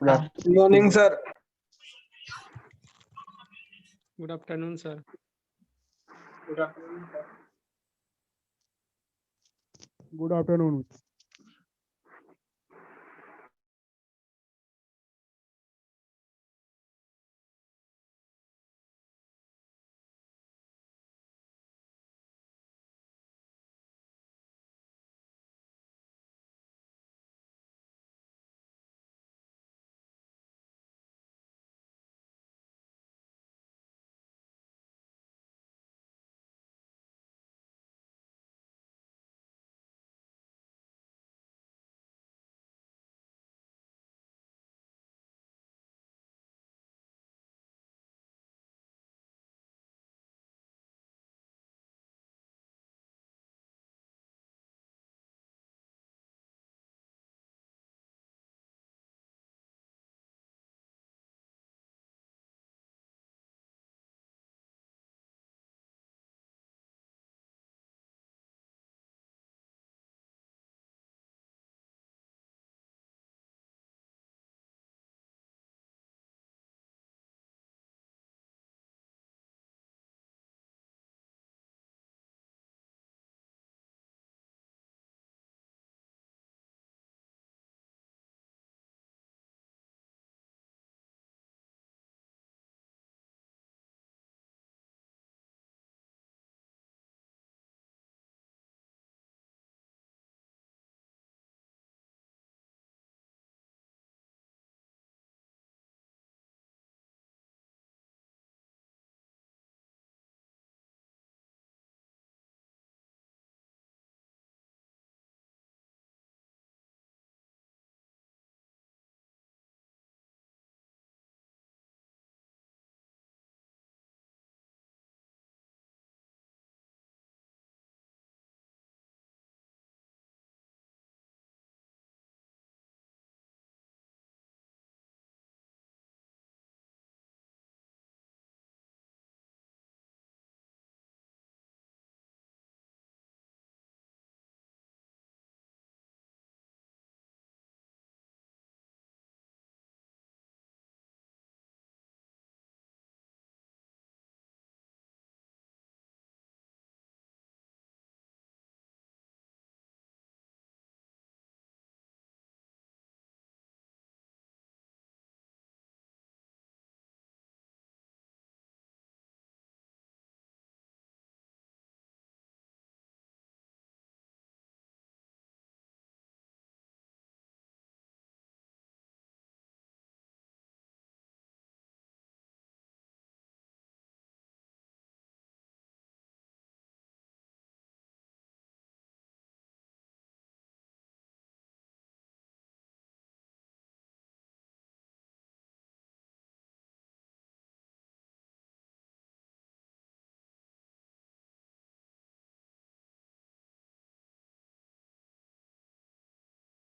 Good morning, sir. Good afternoon, sir. Good afternoon, sir. Good afternoon.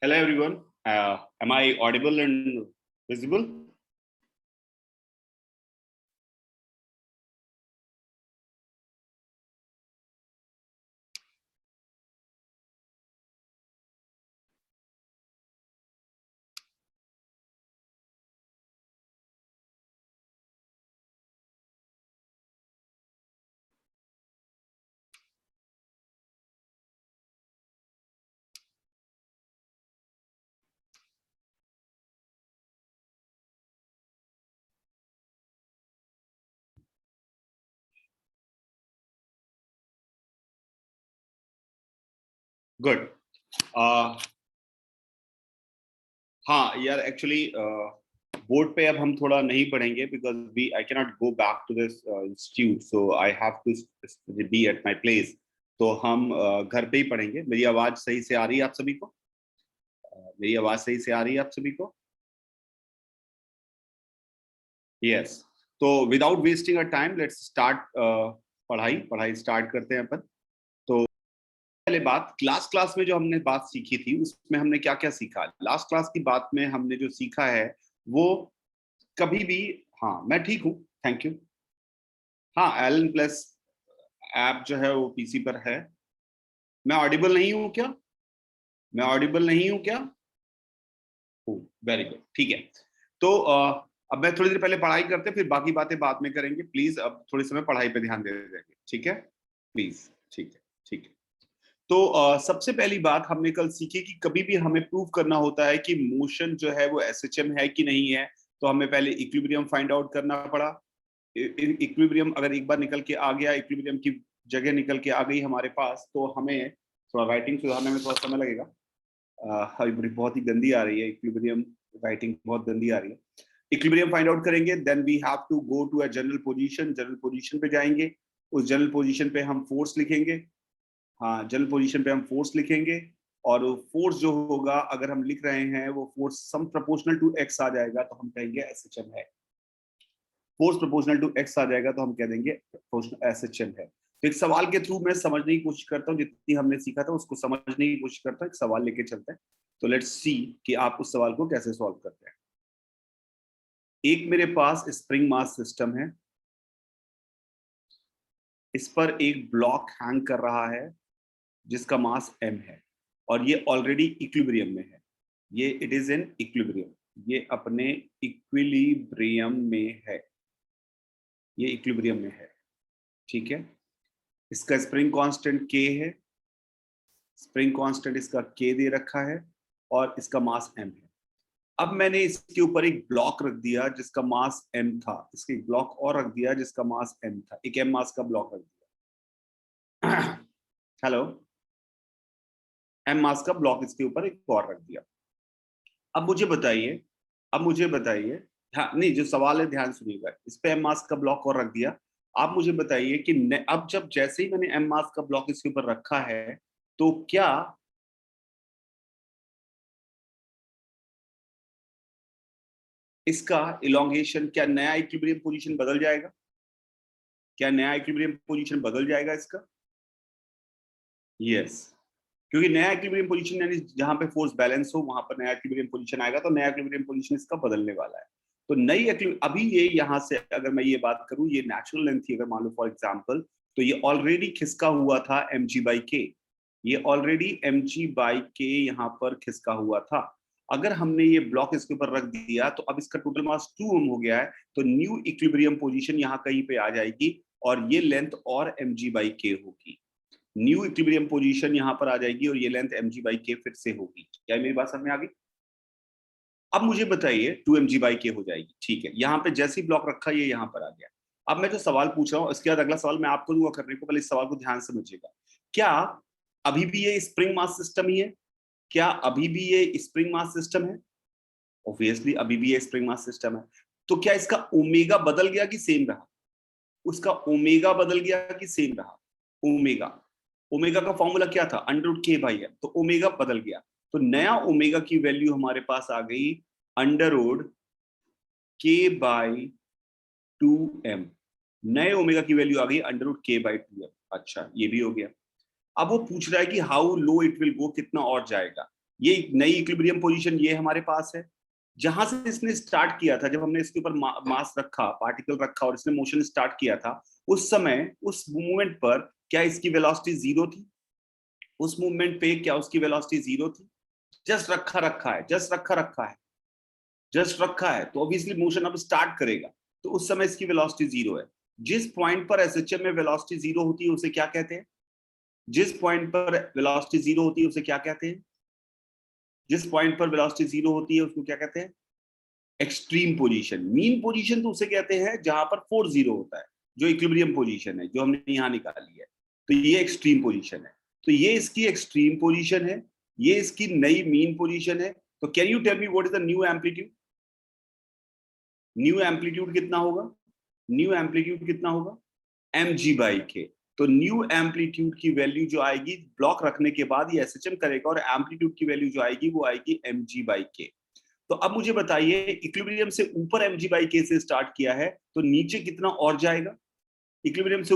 Hello everyone. Am I audible and visible? Good. हाँ यार actually board पे अब हम थोड़ा नहीं पढ़ेंगे because we I can not go back to this institute so I have to be at my place. तो हम घर पे ही पढ़ेंगे। मेरी आवाज सही से आ रही है आप सभी को? मेरी आवाज सही से आ रही है आप सभी को? यस। तो without wasting a time let's start. पढ़ाई स्टार्ट करते हैं अपन। तो पहले बात क्लास में जो हमने बात सीखी थी उसमें हमने क्या क्या सीखा। लास्ट क्लास की बात में हमने जो सीखा है वो कभी भी, हाँ मैं ठीक हूँ थैंक यू। हाँ एलन प्लस ऐप जो है वो पीसी पर है। मैं ऑडिबल नहीं हूँ क्या? मैं ऑडिबल नहीं हूँ क्या? वेरी गुड, ठीक है। तो अब मैं थोड़ी देर पहले पढ़ाई करते फिर बाकी बातें बाद में करेंगे। प्लीज अब थोड़े समय पढ़ाई पे ध्यान दे देंगे, ठीक है? प्लीज, ठीक है, ठीक है। तो सबसे पहली बात हमने कल सीखी कि कभी भी हमें प्रूव करना होता है कि मोशन जो है वो एसएचएम है कि नहीं है, तो हमें पहले इक्विलिब्रियम फाइंड आउट करना पड़ा। इक्विलिब्रियम अगर एक बार निकल के आ गया, इक्विलिब्रियम की जगह निकल के आ गई हमारे पास, तो हमें थोड़ा राइटिंग सुधारने में थोड़ा समय लगेगा। अभी बहुत ही गंदी आ रही है इक्विलिब्रियम, राइटिंग बहुत गंदी आ रही है। इक्विलिब्रियम फाइंड आउट करेंगे, then we have to go to a general position. General position पे जाएंगे, उस जनरल पोजीशन पे हम फोर्स लिखेंगे। हाँ, जनरल पोजीशन पे हम फोर्स लिखेंगे, और फोर्स जो होगा अगर हम लिख रहे हैं वो force some proportional to x आ जाएगा तो हम कहेंगे एसएचएम है। फोर्स प्रोपोर्शनल टू एक्स आ जाएगा तो हम कह देंगे एसएचएम है। तो एक सवाल के थ्रू मैं समझने की कोशिश करता हूँ, जितनी हमने सीखा था उसको समझने की कोशिश करता हूँ। एक सवाल लेके चलते हैं, तो लेट्स सी कि आप उस सवाल को कैसे सॉल्व करते हैं। एक मेरे पास स्प्रिंग मास सिस्टम है, इस पर एक ब्लॉक हैंग कर रहा है जिसका मास m है, और ये ऑलरेडी इक्विलिब्रियम में है। ये इट इज इन इक्विलिब्रियम, ये अपने इक्विलिब्रियम में है, ये इक्विलिब्रियम में है, ठीक है। इसका स्प्रिंग कांस्टेंट k है, स्प्रिंग कांस्टेंट इसका k दे रखा है, और इसका मास m है। अब मैंने इसके ऊपर एक ब्लॉक रख दिया जिसका मास m था, इसके एक ब्लॉक और रख दिया जिसका मास m था, एक m मास का ब्लॉक रख दिया। हेलो, m मास का ब्लॉक इसके ऊपर एक और रख दिया। अब मुझे बताइए, हाँ नहीं, जो सवाल है ध्यान सुनिएगा। इस पे m मास का ब्लॉक और रख दिया। आप मुझे बताइए कि अब जब जैसे ही मैंने m मास का ब्लॉक इसके ऊपर रखा है, तो क्या इसका इलोंगेशन, क्या नया इक्विलिब्रियम पोजीशन बदल जाएगा? क्या नया इक्विलिब्रियम पोजीशन बदल जाएगा इसका? यस, क्योंकि नया इक्विलिब्रियम पोजीशन यानी जहां पे फोर्स बैलेंस हो वहां पर नया इक्विलिब्रियम पोजीशन आएगा, तो नया इक्विलिब्रियम पोजीशन इसका बदलने वाला है। तो नई अभी ये यहाँ से अगर मैं ये बात करूं, ये नेचुरल लेंथ थी अगर मान लो फॉर एग्जांपल, तो ये ऑलरेडी खिसका हुआ था mg/k, ये ऑलरेडी mg/k यहाँ पर खिसका हुआ था। अगर हमने ये ब्लॉक इसके ऊपर रख दिया तो अब इसका टोटल मास 2 ओम हो गया है, तो न्यू इक्विलिब्रियम पोजीशन यहाँ कहीं पे आ जाएगी, और ये लेंथ और mg/k होगी। न्यू इक्विलिब्रियम पोजीशन यहाँ पर आ जाएगी और ये लेंथ mg/k फिर से होगी। क्या मेरी बात समझ में आ गई? अब मुझे बताइए 2mg/k हो जाएगी, ठीक है। यहाँ पे जैसे ही ब्लॉक रखा ये यहाँ पर आ गया। अब मैं जो सवाल पूछ रहा हूँ, इसके बाद अगला सवाल मैं आपको दूंगा करने को, पहले इस सवाल को ध्यान समझिएगा। क्या अभी भी ये स्प्रिंग मास सिस्टम ही है? क्या अभी भी ये स्प्रिंग मास सिस्टम है? ऑब्वियसली अभी भी ये स्प्रिंग मास सिस्टम है। तो क्या इसका ओमेगा बदल गया कि सेम रहा? उसका ओमेगा बदल गया कि सेम रहा? ओमेगा का फॉर्मूला क्या था? √k/m, तो ओमेगा बदल गया। तो नया ओमेगा की वैल्यू हमारे पास आ गई √k/2m। नए ओमेगा की वैल्यू आ गई √k/2m। अच्छा, ये भी हो गया। अब वो पूछ रहा है कि हाउ लो इट विल गो, कितना और जाएगा। ये नई इक्विलिब्रियम पोजीशन ये हमारे पास है। जहां से इसने स्टार्ट किया था, जब हमने इसके ऊपर मास रखा, पार्टिकल रखा और इसने मोशन स्टार्ट किया था, उस समय उस मूवमेंट पर क्या इसकी वेलोसिटी 0 थी? उस मूवमेंट पे क्या उसकी वेलोसिटी 0 थी? जस्ट रखा है, तो ऑब्वियसली मोशन अब स्टार्ट करेगा, तो उस समय इसकी वेलोसिटी 0 है। जिस पॉइंट पर एसएचएम में वेलोसिटी 0 होती है उसे क्या कहते हैं? जिस पॉइंट पर वेलोसिटी 0 होती है उसे क्या कहते हैं? जिस पॉइंट पर वेलोसिटी 0 होती है उसको क्या कहते हैं? Extreme position. मीन पोजीशन तो उसे कहते हैं जहां पर फोर्स 0 होता है, जो इक्विलिब्रियम पोजीशन है जो हमने यहां निकाली है, तो ये एक्सट्रीम पोजीशन है। तो ये इसकी एक्सट्रीम पोजीशन है, ये इसकी नई मीन पोजीशन है। तो can you tell me what is the new amplitude? New amplitude कितना होगा? न्यू एम्पलीट्यूड कितना होगा? mg/k। तो न्यू एम्पलीट्यूड की वैल्यू जो आएगी ब्लॉक रखने के बाद ये एसएचएम करेगा, और एम्पलीट्यूड की वैल्यू जो आएगी वो आएगी mg/k। तो अब मुझे बताइए, इक्विलिब्रियम से ऊपर mg/k से स्टार्ट किया है, तो नीचे कितना और जाएगा? इक्विलिब्रियम से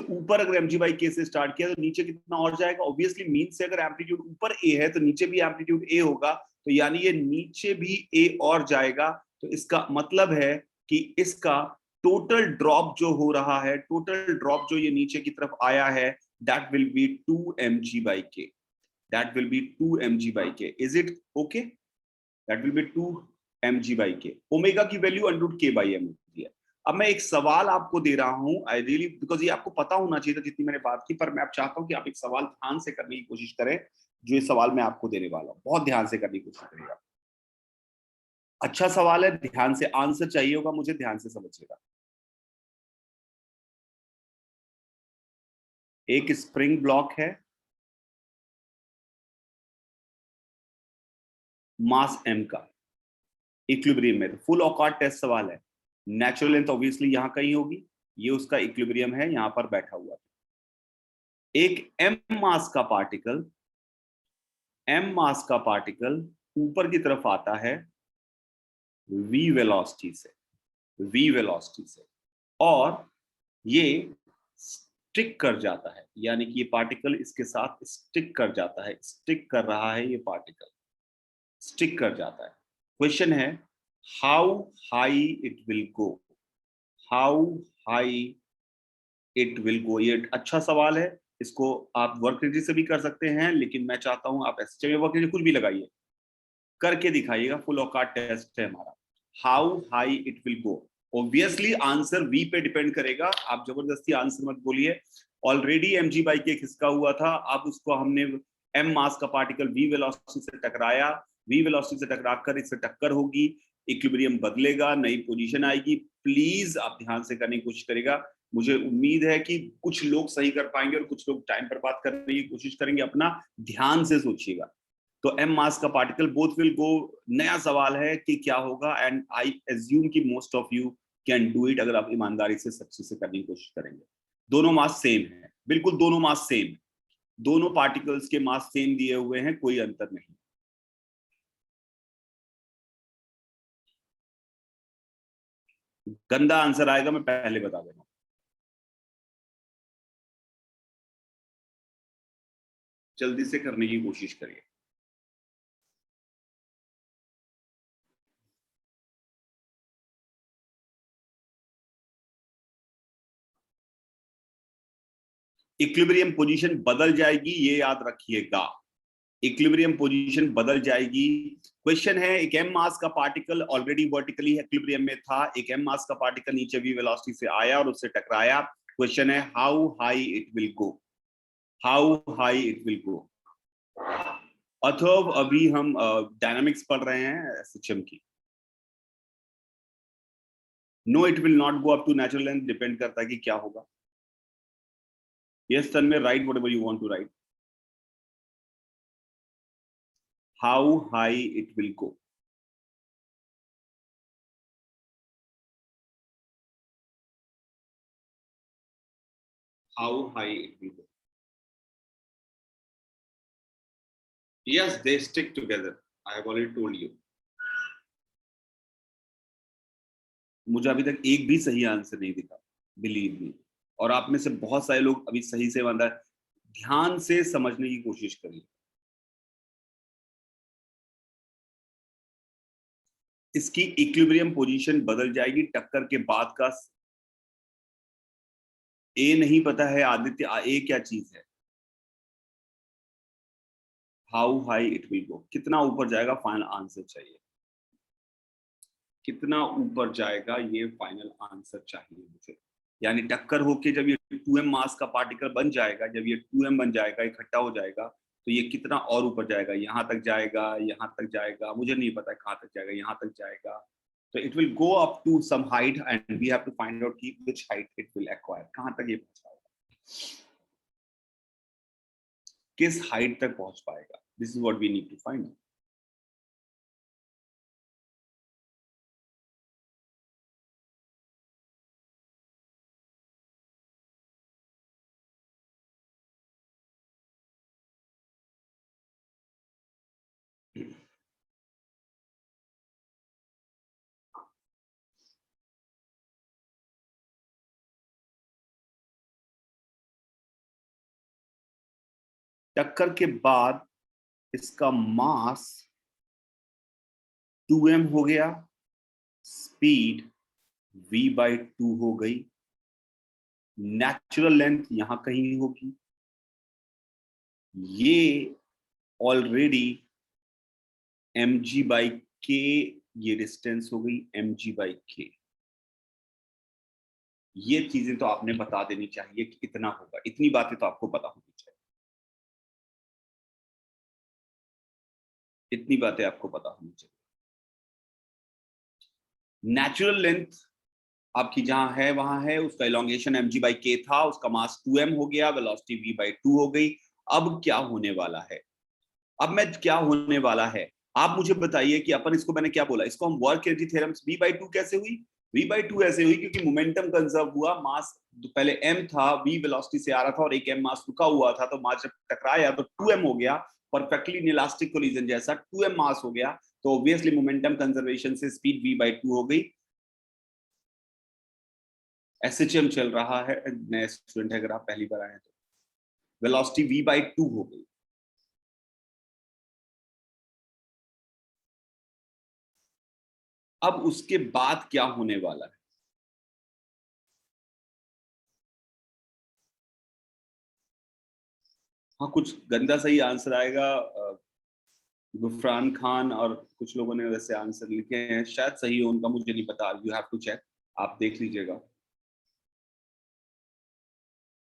ऊपर अगर mg/k से स्टार्ट किया तो नीचे कितना और जाएगा? ऑब्वियसली मीन से अगर एम्पलीट्यूड ऊपर a है तो नीचे भी एम्पलीट्यूड a होगा, तो यानी ये नीचे भी a और जाएगा। तो इसका मतलब है कि इसका टोटल ड्रॉप जो हो रहा है, टोटल ड्रॉप जो ये नीचे की तरफ आया है, that will be 2mg/k। that will be 2 mg by k. Is it okay? That will be 2 mg by k. Omega की वैल्यू √k/m होती है. अब मैं एक सवाल आपको दे रहा हूं, आई रियली, बिकॉज ये आपको पता होना चाहिए था जितनी मैंने बात की, पर मैं अब चाहता हूं कि आप एक सवाल ध्यान से करने की कोशिश करें. जो ये सवाल मैं आपको देने वाला हूं, बहुत ध्यान से करने की कोशिश करिएगा. अच्छा सवाल है, ध्यान से आंसर चाहिए होगा मुझे, ध्यान से समझिएगा. एक स्प्रिंग ब्लॉक है, मास m का, इक्विलिब्रियम में. फुल औकात टेस्ट सवाल है. नेचुरल लेंथ ऑब्वियसली यहां कहीं होगी, ये उसका इक्विलिब्रियम है, यहां पर बैठा हुआ है. एक m मास का पार्टिकल ऊपर की तरफ आता है v वेलोसिटी से, और ये स्टिक कर जाता है, यानी कि ये पार्टिकल इसके साथ स्टिक कर जाता है, स्टिक कर रहा है, ये पार्टिकल स्टिक कर जाता है. क्वेश्चन है हाउ हाई इट विल गो. ये अच्छा सवाल है. इसको आप वर्क रेडी से भी कर सकते हैं, लेकिन मैं चाहता हूं आप ऐसे वर्क रेडी कुछ भी लगाइए, करके दिखाइएगा. फुल औकात टेस्ट है हमारा. How high it will go. Obviously answer v पे डिपेंड करेगा. आप जबरदस्ती आंसर मत बोलिए. ऑलरेडी mg बाई के खिसका हुआ था, अब उसको हमने m मास का पार्टिकल v वेलोसिटी से टकराया, v वेलोसिटी से टकराकर इससे टक्कर होगी, इक्विलिब्रियम बदलेगा, नई पोजीशन आएगी. प्लीज आप ध्यान से करने की कोशिश करेगा. मुझे उम्मीद है कि कुछ लोग सही कर पाएंगे और कुछ लोग टाइम पर बात करने की कोशिश करेंगे. अपना ध्यान से सोचिएगा. तो m मास का पार्टिकल बोथ विल गो. नया सवाल है कि क्या होगा, एंड आई एज्यूम कि most of you can do it, अगर आप ईमानदारी से सच्ची से करने की कोशिश करेंगे. दोनों मास सेम है, बिल्कुल दोनों मास सेम. दोनों पार्टिकल्स के मास सेम दिए हुए हैं, कोई अंतर नहीं. गंदा आंसर आएगा, मैं पहले बता दे रहा हूं. जल्दी से करने की कोशिश करिए. इक्विलिब्रियम पोजीशन बदल जाएगी, ये याद रखिएगा. इक्विलिब्रियम पोजीशन बदल जाएगी. क्वेश्चन है, एक m मास का पार्टिकल ऑलरेडी वर्टिकली इक्विलिब्रियम में था, एक m मास का पार्टिकल नीचे v वेलोसिटी से आया और उससे टकराया. क्वेश्चन है how high it will go. अथवा अभी हम डायनामिक्स पढ़ रहे हैं एसएचएम की. No, it will not go up to natural length. Depend करता है कि क्या होगा. Yes Tanmay, write whatever you want to write. How high it will go. How high it will go. Yes, they stick together. I have already told you. मुझे अभी तक एक भी सही आंसर नहीं दिखा, बिलीव मी. और आप में से बहुत सारे लोग अभी सही से ध्यान से समझने की कोशिश करिए. इसकी इक्विलिब्रियम पोजीशन बदल जाएगी टक्कर के बाद का. ए नहीं पता है आदित्य, ए क्या चीज है. हाउ हाई इट विल गो, कितना ऊपर जाएगा, फाइनल आंसर चाहिए. कितना ऊपर जाएगा, ये फाइनल आंसर चाहिए मुझे. यानी टक्कर होके जब ये 2m मास का पार्टिकल बन जाएगा, जब ये 2m बन जाएगा, इकट्ठा हो जाएगा, तो ये कितना और ऊपर जाएगा. यहां तक जाएगा, यहां तक जाएगा, मुझे नहीं पता कहां तक जाएगा, यहां तक जाएगा. तो it will go up to some height and we have to find out की which height it will acquire. कहां तक ये पहुंचाएगा, किस हाइट तक पहुंच पाएगा. This is what we need to find out. टक्कर के बाद इसका मास 2m हो गया, स्पीड v/2 हो गई, नेचुरल लेंथ यहां कहीं होगी, ये ऑलरेडी mg/k ये डिस्टेंस हो गई mg/k। ये चीजें तो आपने बता देनी चाहिए कि कितना होगा, इतनी बातें तो आपको पता होनी चाहिए, इतनी बातें आपको पता होनी चाहिए। नेचुरल लेंथ आपकी जहां है वहां है, उसका इलोंगेशन mg/k था, उसका मास 2m हो गया, वेलोसिटी v/2 हो गई। अब क्या होने वाला है? क्या होने वाला है आप मुझे बताइए कि अपन इसको, मैंने क्या बोला, इसको हम वर्क एनर्जी थ्योरम v/2 कैसे हुई? v/2 ऐसे हुई क्योंकि मोमेंटम कंजर्व हुआ, मास पहले m था, v वेलोसिटी से आ रहा था और एक m मास रुका हुआ था, तो मास जब टकराया तो 2m हो गया, परफेक्टली इलास्टिक कोलिजन जैसा 2m मास हो गया, तो ऑब्वियसली मोमेंटम कंजर्वेशन से स्पीड v/2 हो गई। SHM चल रहा है, नए स्टूडेंट है अगर आप पहली बार आए हैं तो, वेलोसिटी v/2 हो गई। अब उसके बाद क्या होने वाला है? हाँ, कुछ गंदा सही आंसर आएगा। गुफरान खान और कुछ लोगों ने वैसे आंसर लिखे हैं, शायद सही हो उनका, मुझे नहीं पता, यू हैव टू चेक, आप देख लीजिएगा।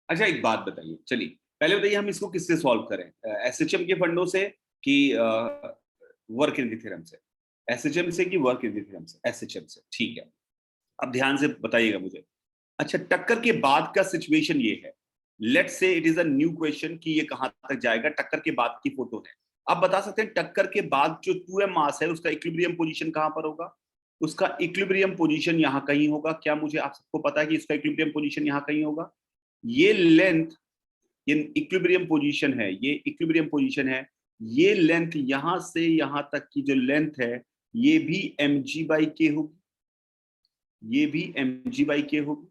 अच्छा एक बात बताइए, चलिए पहले बताइए हम इसको किससे सॉल्व करें, SHM के फंडों से कि वर्क एनर्जी थ्योरम से? SHM से कि वर्क एनर्जी थ्योरम से? SHM से, ठीक है। अब ध्यान से बताइएगा मुझे। अच्छा, टक्कर के बाद का सिचुएशन ये है, let's say it is a new question कि ये कहां तक जाएगा, टक्कर के बाद की फोटो है। आप बता सकते हैं टक्कर के बाद जो 2m मास है उसका इक्विलिब्रियम पोजीशन कहां पर होगा? उसका इक्विलिब्रियम पोजीशन यहां कहीं होगा। क्या मुझे आप सबको पता है कि इसका इक्विलिब्रियम पोजीशन यहां कहीं होगा? ये लेंथ, ये इक्विलिब्रियम पोजीशन है, ये इक्विलिब्रियम पोजीशन है, ये लेंथ यहां से यहां तक की जो लेंथ है ये भी mg/k होगी, ये भी mg/k होगी।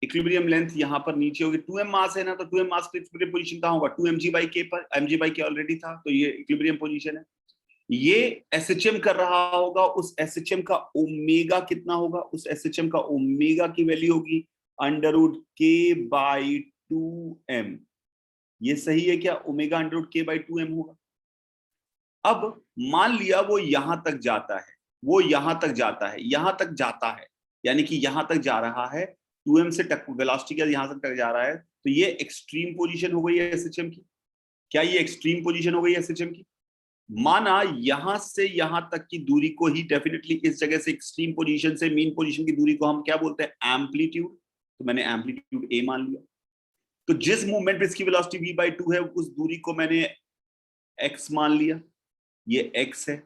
इक्विलिब्रियम लेंथ यहां पर नीचे होगी, 2m मास है ना, तो 2m मास का इक्विलिब्रियम पोजीशन कहां होगा? 2mg/k पर, mg/k ऑलरेडी था, तो ये इक्विलिब्रियम पोजीशन है। ये SHM कर रहा होगा, उस SHM का ओमेगा कितना होगा? उस SHM का ओमेगा की वैल्यू होगी √k/2m। ये सही है क्या? ओमेगा √k/2m होगा। अब मान लिया वो यहां तक जाता है, वो यहां तक जाता है, यहां तक जाता है, यानी कि यहां तक जा रहा है, 2m से वेलोसिटी का यहां तक जा रहा है, तो ये एक्सट्रीम पोजीशन हो गई है SHM की। क्या ये एक्सट्रीम पोजीशन हो गई है SHM की? माना यहां से यहां तक की दूरी को ही, डेफिनेटली इस जगह से एक्सट्रीम पोजीशन से मीन पोजीशन की दूरी को हम क्या बोलते हैं? एम्पलीट्यूड। तो मैंने एम्पलीट्यूड a मान लिया, तो जिस मूवमेंट पे इसकी वेलोसिटी v/2 है उस दूरी को मैंने x मान लिया, ये x है।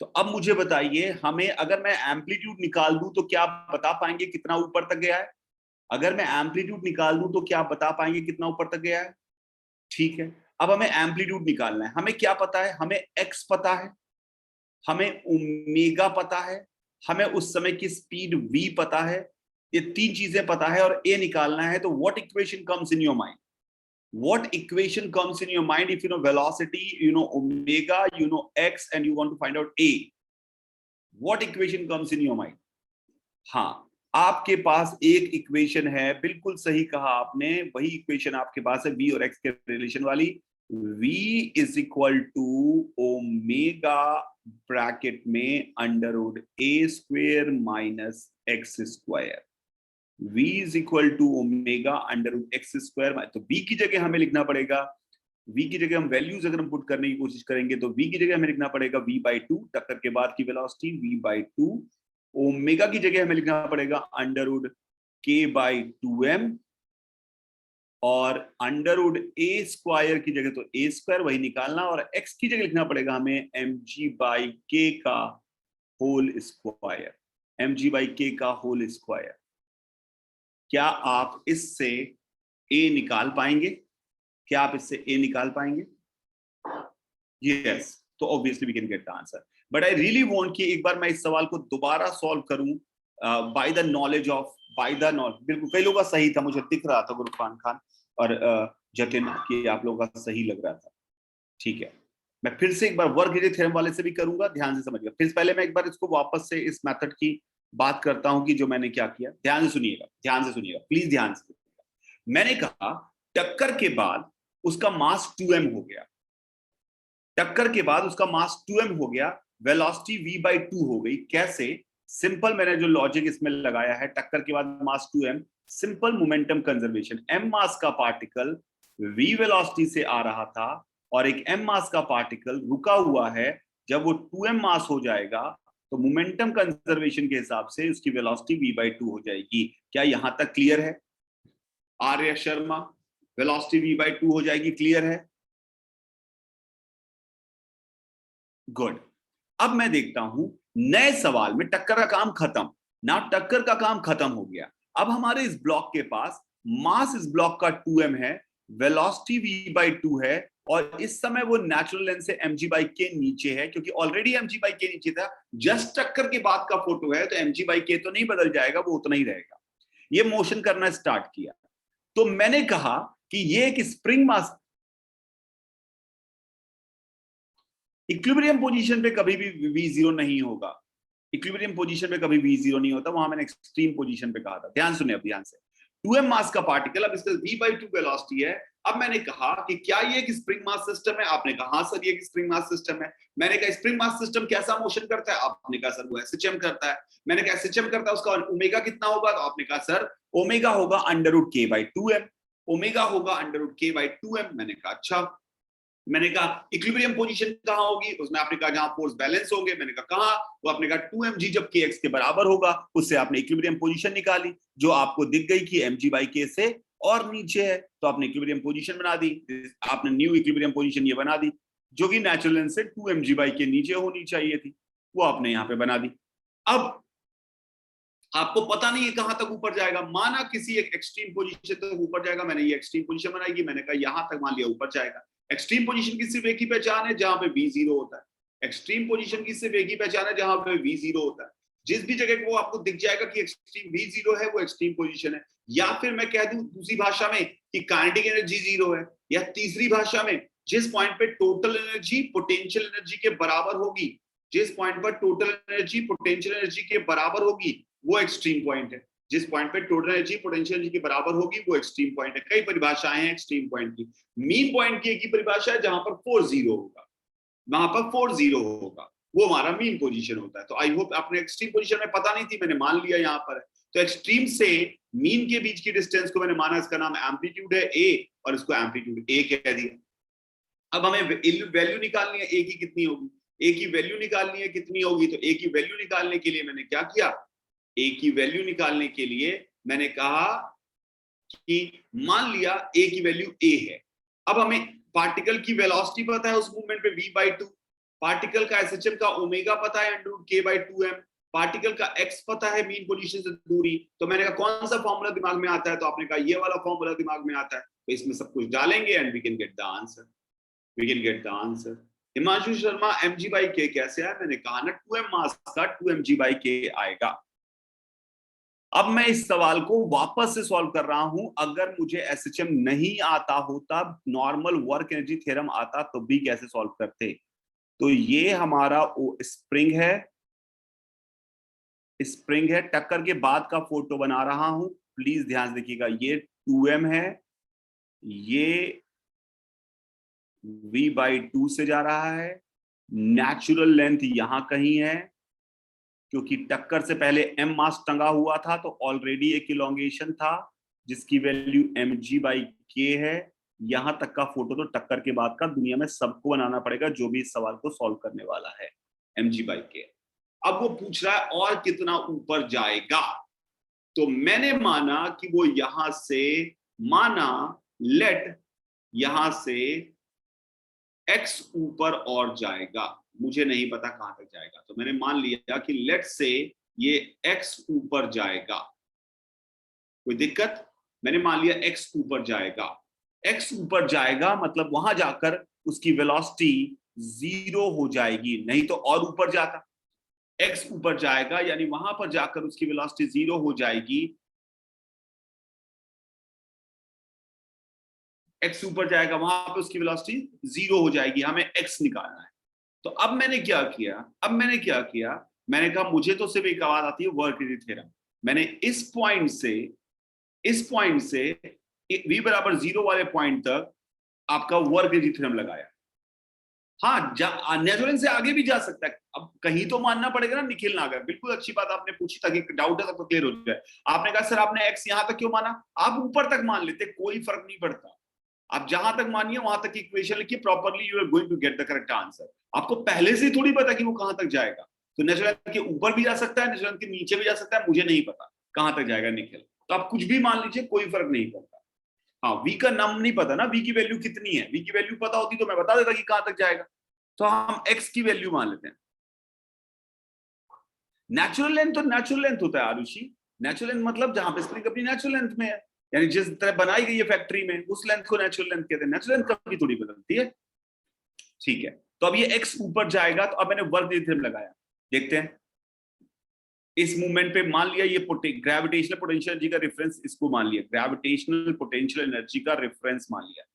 तो अब मुझे बताइए, हमें अगर मैं एम्पलीट्यूड निकाल दूं तो क्या आप बता पाएंगे कितना ऊपर तक गया है? अगर मैं एम्पलीट्यूड निकाल दूं तो क्या आप बता पाएंगे कितना ऊपर तक गया है? ठीक है, अब हमें एम्पलीट्यूड निकालना है। हमें क्या पता है? हमें x पता है, हमें ओमेगा पता है, हमें उस समय की स्पीड v पता है, ये तीन चीजें पता है और a निकालना है। तो what equation comes in your mind? What equation comes in your mind if you know velocity, you know omega, you know x, and you want to find out a? What equation comes in your mind? हाँ, आपके पास एक equation है, बिल्कुल सही कहा आपने, वही equation आपके पास है v और x के रिलेशन वाली। v is equal to omega bracket में √a² minus x²। v is equal to omega √x²। तो v की जगह हमें लिखना पड़ेगा, v की जगह हम वैल्यूज अगर हम पुट करने की कोशिश करेंगे तो v की जगह हमें लिखना पड़ेगा v/2, टक्कर के बाद की वेलोसिटी v/2। ओमेगा की जगह हमें लिखना पड़ेगा √k/2m और √a² की जगह तो a² वही निकालना, और x की जगह लिखना पड़ेगा हमें mg/k का होल स्क्वायर, mg/k का होल स्क्वायर। क्या आप इससे a निकाल पाएंगे? क्या आप इससे a निकाल पाएंगे? यस, तो obviously we can get the answer, but I really want कि एक बार मैं इस सवाल को दोबारा सॉल्व करूं बाय द नॉलेज ऑफ, बिल्कुल कई लोगों का सही था, मुझे दिख रहा था गुरफान खान और जतिन कि आप लोगों का सही लग रहा था। ठीक है, मैं फिर से एक बार वर्क एनर्जी थ्योरम वाले से भी करूंगा, ध्यान से समझिएगा। फिर पहले मैं एक बार इसको वापस से इस मेथड की बात करता हूं कि जो मैंने क्या किया, ध्यान से सुनिएगा, ध्यान से सुनिएगा, प्लीज ध्यान से सुनिएगा। मैंने कहा टक्कर के बाद उसका मास 2m हो गया, टक्कर के बाद उसका मास 2m हो गया, वेलोसिटी v/2 हो गई। कैसे? सिंपल, मैंने जो लॉजिक इसमें लगाया है, टक्कर के बाद मास 2m, simple momentum conservation. m मास का पार्टिकल v वेलोसिटी से आ रहा था और एक m मास का पार्टिकल रुका हुआ है, जब वो 2m मास हो जाएगा तो मोमेंटम कंजर्वेशन के हिसाब से उसकी वेलोसिटी v/2 हो जाएगी। क्या यहां तक क्लियर है? आर्य शर्मा, वेलोसिटी v/2 हो जाएगी, क्लियर है? गुड। अब मैं देखता हूं नए सवाल में, टक्कर का काम खत्म ना, टक्कर का काम खत्म हो गया। अब हमारे इस ब्लॉक के पास मास इस ब्लॉक का 2m है, वेलोसिटी v/2 है, और इस समय वो नेचुरल लेंथ से mg/k नीचे है, क्योंकि ऑलरेडी mg/k नीचे था। जस्ट टक्कर के बाद का फोटो है, तो mg/k तो नहीं बदल जाएगा, वो उतना ही रहेगा। ये मोशन करना स्टार्ट किया, तो मैंने कहा कि ये एक स्प्रिंग मास, इक्विलिब्रियम पोजीशन पे कभी भी v0 नहीं होगा। इक्विलिब्रियम पोजीशन पे कभी v0 नहीं होता, वहां मैंने एक्सट्रीम पोजीशन पे कहा था। ध्यान सुने, अब ध्यान से। 2m मास का पार्टिकल, अब इसका v/2 वेलोसिटी है। अब मैंने कहा कि क्या ये एक स्प्रिंग मास सिस्टम है? आपने कहा हाँ सर ये एक स्प्रिंग मास सिस्टम है। मैंने कहा स्प्रिंग मास सिस्टम कैसा मोशन करता है? आपने कहा सर वो SHM करता है। मैंने कहा SHM करता है, उसका ओमेगा कितना होगा? तो आपने कहा सर ओमेगा होगा √k/2m, ओमेगा होगा √k/2m। मैंने कहा अच्छा। मैंने कहा इक्विलिब्रियम पोजीशन कहां होगी? उसमें आपने कहा जहां फोर्स बैलेंस होंगे। मैंने कहा कहां? तो आपने कहा 2mg जब kx के बराबर होगा, उससे आपने इक्विलिब्रियम पोजीशन निकाली, जो आपको दिख गई कि mg/k से और नीचे है, तो आपने इक्विलिब्रियम पोजीशन बना दी। आपने न्यू इक्विलिब्रियम पोजीशन ये बना दी, जो कि नेचुरल लेंथ से 2mg/k नीचे होनी चाहिए थी, वो आपने यहाँ पे बना दी। अब आपको पता नहीं है कहां तक ऊपर जाएगा। माना किसी एक एक्सट्रीम पोजीशन तक ऊपर जाएगा, मैंने ये एक्सट्रीम पोजीशन बनाई, मैंने कहा यहां तक मान लिया ऊपर जाएगा। एक्सट्रीम पोजीशन की सिर्फ एक ही पहचान है, जहां पे v0 होता है। एक्सट्रीम पोजीशन की सिर्फ एक ही पहचान है, जहां पे v0 होता है। जिस भी जगह वो आपको दिख जाएगा कि एक्सट्रीम v0 है, वो एक्सट्रीम पोजीशन है। या फिर मैं कह दूं दूसरी भाषा में कि काइनेटिक एनर्जी 0 है, या तीसरी भाषा में जिस पॉइंट पे टोटल एनर्जी पोटेंशियल एनर्जी के बराबर होगी, जिस पॉइंट पर टोटल एनर्जी पोटेंशियल एनर्जी के बराबर होगी, वो एक्सट्रीम पॉइंट है। जिस पॉइंट पे टोटल एनर्जी पोटेंशियल एनर्जी के बराबर होगी, वो एक्सट्रीम पॉइंट है। कई परिभाषाएं हैं एक्सट्रीम पॉइंट की। मीन पॉइंट की एक ही परिभाषा है, जहां पर फोर्स 0 होगा, वहां पर फोर्स 0 होगा, वो हमारा मीन पोजीशन होता है। तो आई होप आपने एक्सट्रीम पोजीशन में पता नहीं थी, मैंने मान लिया यहाँ पर है। तो एक्सट्रीम से मीन के बीच की डिस्टेंस को मैंने माना, इसका नाम एम्पलीट्यूड है a, और इसको एम्पलीट्यूड a कह दिया। अब हमें वैल्यू निकालनी है a की कितनी होगी, a की वैल्यू निकालनी है कितनी होगी। तो a की वैल्यू निकालने के लिए मैंने क्या किया, a की वैल्यू निकालने के लिए मैंने कहा कि मान लिया a की वैल्यू a है। अब हमें पार्टिकल की वेलोसिटी पता है उस मूवमेंट पे v/2, पार्टिकल का SHM का ओमेगा पता है √k/2m, पार्टिकल का x पता है मीन पोजीशन से दूरी। तो मैंने कहा कौन सा फॉर्मूला दिमाग में आता है? तो आपने कहा ये वाला फॉर्मूला दिमाग में आता है। तो इसमें सब कुछ डालेंगे and we can get the answer, we can get the answer. Himanshu Sharma mg/k कैसे आया? मैंने कहा ना 2m मास का 2mg/k आएगा। अब मैं इस सवाल को वापस से सॉल्व कर रहा हूं। अगर मुझे SHM नहीं आता होता, नॉर्मल वर्क एनर्जी थ्योरम आता, तो भी कैसे सॉल्व करते? तो ये हमारा स्प्रिंग है, स्प्रिंग है। टक्कर के बाद का फोटो बना रहा हूं, प्लीज ध्यान से देखिएगा। ये 2m है, ये v/2 से जा रहा है। नेचुरल लेंथ यहां कहीं है, क्योंकि टक्कर से पहले m मास टंगा हुआ था, तो ऑलरेडी एक इलोंगेशन था जिसकी वैल्यू mg/k है। यहां तक का फोटो तो टक्कर के बाद का दुनिया में सबको बनाना पड़ेगा, जो भी इस सवाल को सॉल्व करने वाला है, mg/k। अब वो पूछ रहा है और कितना ऊपर जाएगा, तो मैंने माना कि वो यहां से, माना लेट यहां से x ऊपर और जाएगा, मुझे नहीं पता कहां तक जाएगा। तो मैंने मान लिया कि लेट से ये x ऊपर जाएगा, कोई दिक्कत? मैंने मान लिया x ऊपर जाएगा। x ऊपर जाएगा मतलब वहां जाकर उसकी वेलोसिटी 0 हो जाएगी, नहीं तो और ऊपर जाता। x ऊपर जाएगा यानी वहां पर जाकर उसकी वेलोसिटी 0 हो जाएगी। x ऊपर जाएगा, वहां पे उसकी वेलोसिटी 0 हो जाएगी, हमें x निकालना है। तो अब मैंने क्या किया, मैंने कहा मुझे तो सिर्फ एक आवाज आती है वर्क एनर्जी थ्योरम। मैंने इस पॉइंट से v = 0 वाले पॉइंट तक आपका वर्क एनर्जी थ्योरम लगाया। हाँ, नेचुरल से आगे भी जा सकता है। अब कहीं तो मानना पड़ेगा ना निखिल ना गए। बिल्कुल अच्छी बात आपने पूछी ताकि डाउट है सबको क्लियर हो जाए। आपने कहा सर आपने एक्स यहां तक क्यों माना, आप ऊपर तक मान लेते, कोई फर्क नहीं पड़ता। आप जहां तक मानिए वहां तक इक्वेशन लिखिए properly, you are going to get the correct answer. आपको पहले से ही थोड़ी पता कि वो कहां तक जाएगा। तो नेचुरल के ऊपर भी जा सकता है, नेचुरल के नीचे भी जा सकता है, मुझे नहीं पता कहां तक जाएगा निखिल। तो आप कुछ भी मान लीजिए, कोई फर्क नहीं पड़ता। हाँ, वी का नाम नहीं पता ना, वी की वैल्यू कितनी है। वी की वैल्यू पता होती तो मैं बता देता कि कहां तक जाएगा। तो हम एक्स की वैल्यू मान लेते हैं। नेचुरल लेंथ तो नेचुरल लेंथ होता है आरुषि। नेचुरल लेंथ मतलब जहां पे स्प्रिंग अपनी नेचुरल लेंथ में है, यानी जिस तरह बनाई गई है फैक्ट्री में, उस लेंथ को नेचुरल लेंथ कहते हैं। नेचुरल लेंथ कभी थोड़ी बदलती है। ठीक है, तो अब ये एक्स ऊपर जाएगा, तो अब मैंने वर्क थ्योरम लगाया। देखते हैं इस मूवमेंट पे, मान लिया ये ग्रेविटेशनल पोटेंशियल एनर्जी का रेफरेंस, इसको मान लिया ग्रेविटेशनल पोटेंशियल एनर्जी का रेफरेंस मान लिया।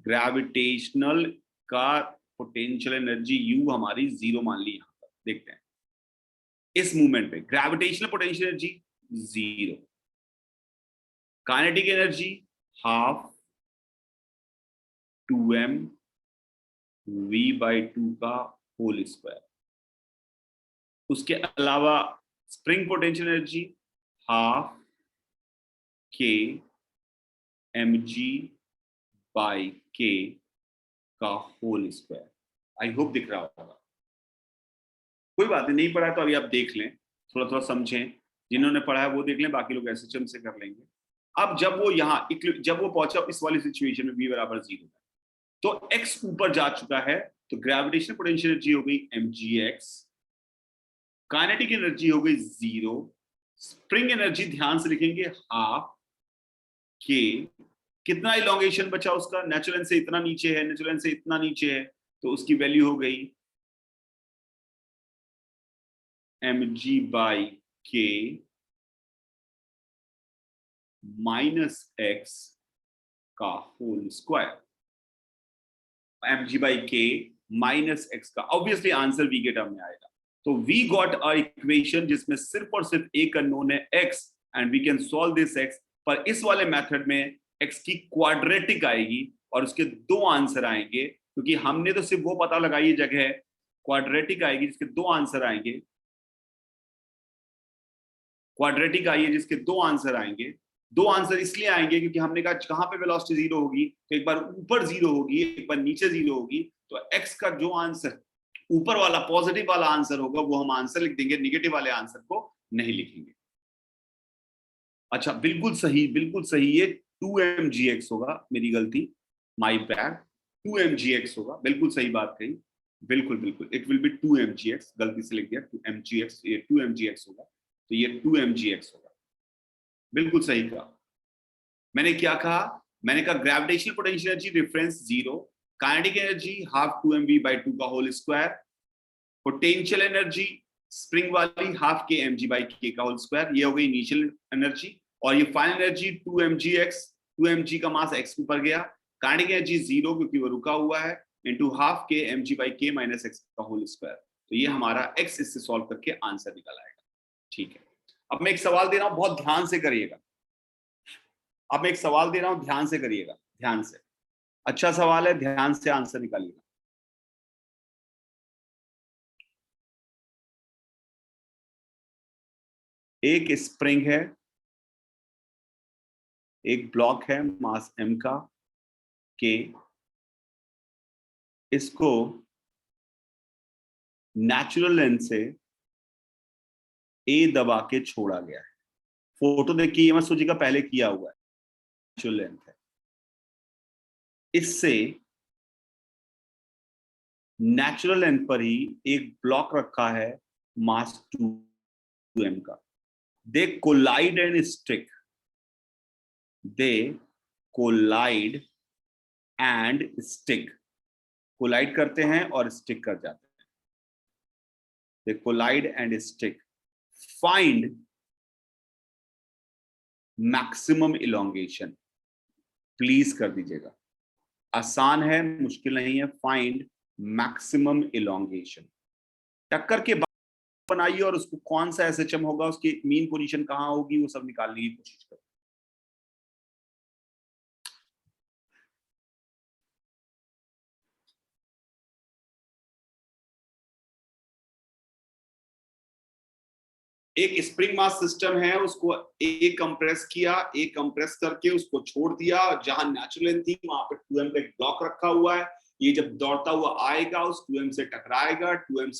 ग्रेविटेशनल का पोटेंशियल एनर्जी यू हमारी 0 मान ली। यहां पर देखते हैं इस मूवमेंट पे gravitational potential energy 0, kinetic energy half 2m v/2 का होल स्क्वायर। उसके अलावा spring potential energy half k mg/k का होल स्क्वायर। आई होप दिख रहा होगा। कोई बात नहीं पढ़ा तो अभी आप देख लें, थोड़ा थोड़ा समझें। जिन्होंने पढ़ा है वो देख लें, बाकी लोग एसएचएम से कर लेंगे। अब जब वो जब वो पहुंचा इस वाली सिचुएशन में v बराबर 0, तो x ऊपर जा चुका है, तो ग्रेविटेशनल पोटेंशियल एनर्जी हो गई mgx, काइनेटिक एनर्जी हो गई 0, स्प्रिंग एनर्जी ध्यान से लिखेंगे हाफ k। कितना इलोंगेशन बचा उसका, नेचुरल से इतना नीचे है, नेचुरल से इतना नीचे है, तो उसकी वैल्यू हो गई mg/k -x का होल स्क्वायर। mg/k -x का ऑब्वियसली आंसर v के टर्म में आएगा। तो वी गॉट अ इक्वेशन जिसमें सिर्फ और सिर्फ एक अननोन है x, and we can solve this x। पर इस वाले मेथड में x की क्वाड्रेटिक आएगी और उसके 2 आंसर आएंगे, क्योंकि हमने तो सिर्फ वो पता लगाई है जगह, क्वाड्रेटिक आएगी जिसके 2 आंसर आएंगे। क्वाड्रेटिक आई है जिसके 2 आंसर आएंगे। 2 आंसर इसलिए आएंगे क्योंकि हमने कहा कहां पे वेलोसिटी 0 होगी, तो एक बार ऊपर 0 होगी, एक बार नीचे 0 होगी। तो x का जो आंसर ऊपर वाला पॉजिटिव वाला आंसर होगा वो हम आंसर लिख देंगे, नेगेटिव वाले आंसर को नहीं लिखेंगे। अच्छा, बिल्कुल सही, बिल्कुल सही। ये 2mgx होगा, मेरी गलती, माय बैड। 2mgx होगा, बिल्कुल सही बात कही। बिल्कुल बिल्कुल, इट विल बी 2mgx, गलती से लिख दिया 2mgx, ये 2mgx होगा, तो ये 2mgx होगा। बिल्कुल सही कहा। मैंने क्या कहा, मैंने कहा gravitational potential energy reference 0, kinetic energy half 2mv/2 का whole square, potential energy spring वाली हाफ k mg/k का होल स्क्वायर, ये हो गई इनिशियल एनर्जी। और ये फाइनल एनर्जी 2mgx, 2mg का मास x ऊपर गया, काइनेटिक एनर्जी 0 क्योंकि वो रुका हुआ है, into half k mg/k - x का होल स्क्वायर। तो ये हमारा x इससे सॉल्व करके आंसर निकल आएगा। ठीक है, अब मैं एक सवाल दे रहा हूं, बहुत ध्यान से करिएगा। अब मैं एक सवाल दे रहा हूं, ध्यान से करिएगा, ध्यान से। अच्छा सवाल है, ध्यान से आंसर निकालिएगा। एक स्प्रिंग है, एक ब्लॉक है मास m का k, इसको नेचुरल लेंथ से a दबा के छोड़ा गया है। फोटो देखिए, ये मत सोचिएगा पहले किया हुआ है, नेचुरल लेंथ है। इससे नेचुरल लेंथ पर ही एक ब्लॉक रखा है मास 2m का। They collide and stick, they collide and stick, collide करते हैं और स्टिक कर जाते हैं। They collide and stick, find maximum elongation. Please कर दीजिएगा, आसान है, मुश्किल नहीं है। फाइंड मैक्सिमम इलोंगेशन, टक्कर के बाद बनाइए और उसको कौन सा एसएचएम होगा, उसकी मीन पोजीशन कहां होगी, वो सब निकालने की कोशिश करें। एक स्प्रिंग मास सिस्टम है, उसको ए कंप्रेस किया, ए कंप्रेस करके उसको छोड़ दिया, जहां नेचुरल लेंथ थी वहां पे 2m का एक ब्लॉक रखा हुआ है। ये जब दौड़ता हुआ आएगा उस 2m से टकराएगा, 2m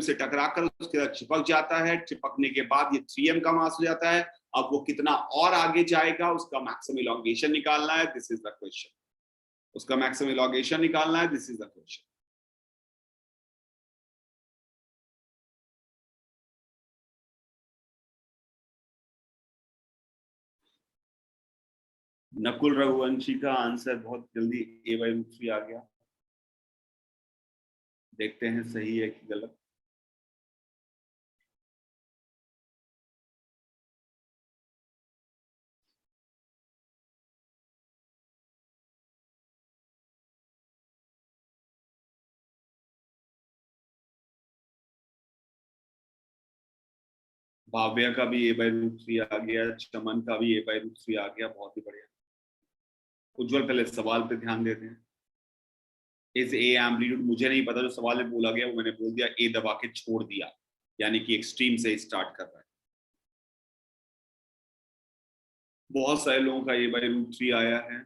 से टकराकर उसके साथ चिपक जाता है। चिपकने के बाद ये 3m का मास हो जाता है। अब वो कितना और आगे जाएगा उसका मैक्सिमम इलॉन्गेशन निकालना है, दिस इज द क्वेश्चन। उसका मैक्सिमम इलॉन्गेशन निकालना है, this is the question. Nakul Raghuvanshi का आंसर बहुत जल्दी a/√3 आ गया। देखते हैं सही है कि गलत। भाव्या का भी a/√3 आ गया, चमन का भी a/√3 आ गया, बहुत ही बढ़िया। उज्जवल पहले सवाल पे ध्यान देते हैं। इज ए एम्पलीट्यूड, मुझे नहीं पता, जो सवाल में बोला गया वो मैंने बोल दिया, ए दबा के छोड़ दिया, यानी कि एक्सट्रीम से स्टार्ट कर रहा है। बहुत सारे लोगों का a/√3 आया है,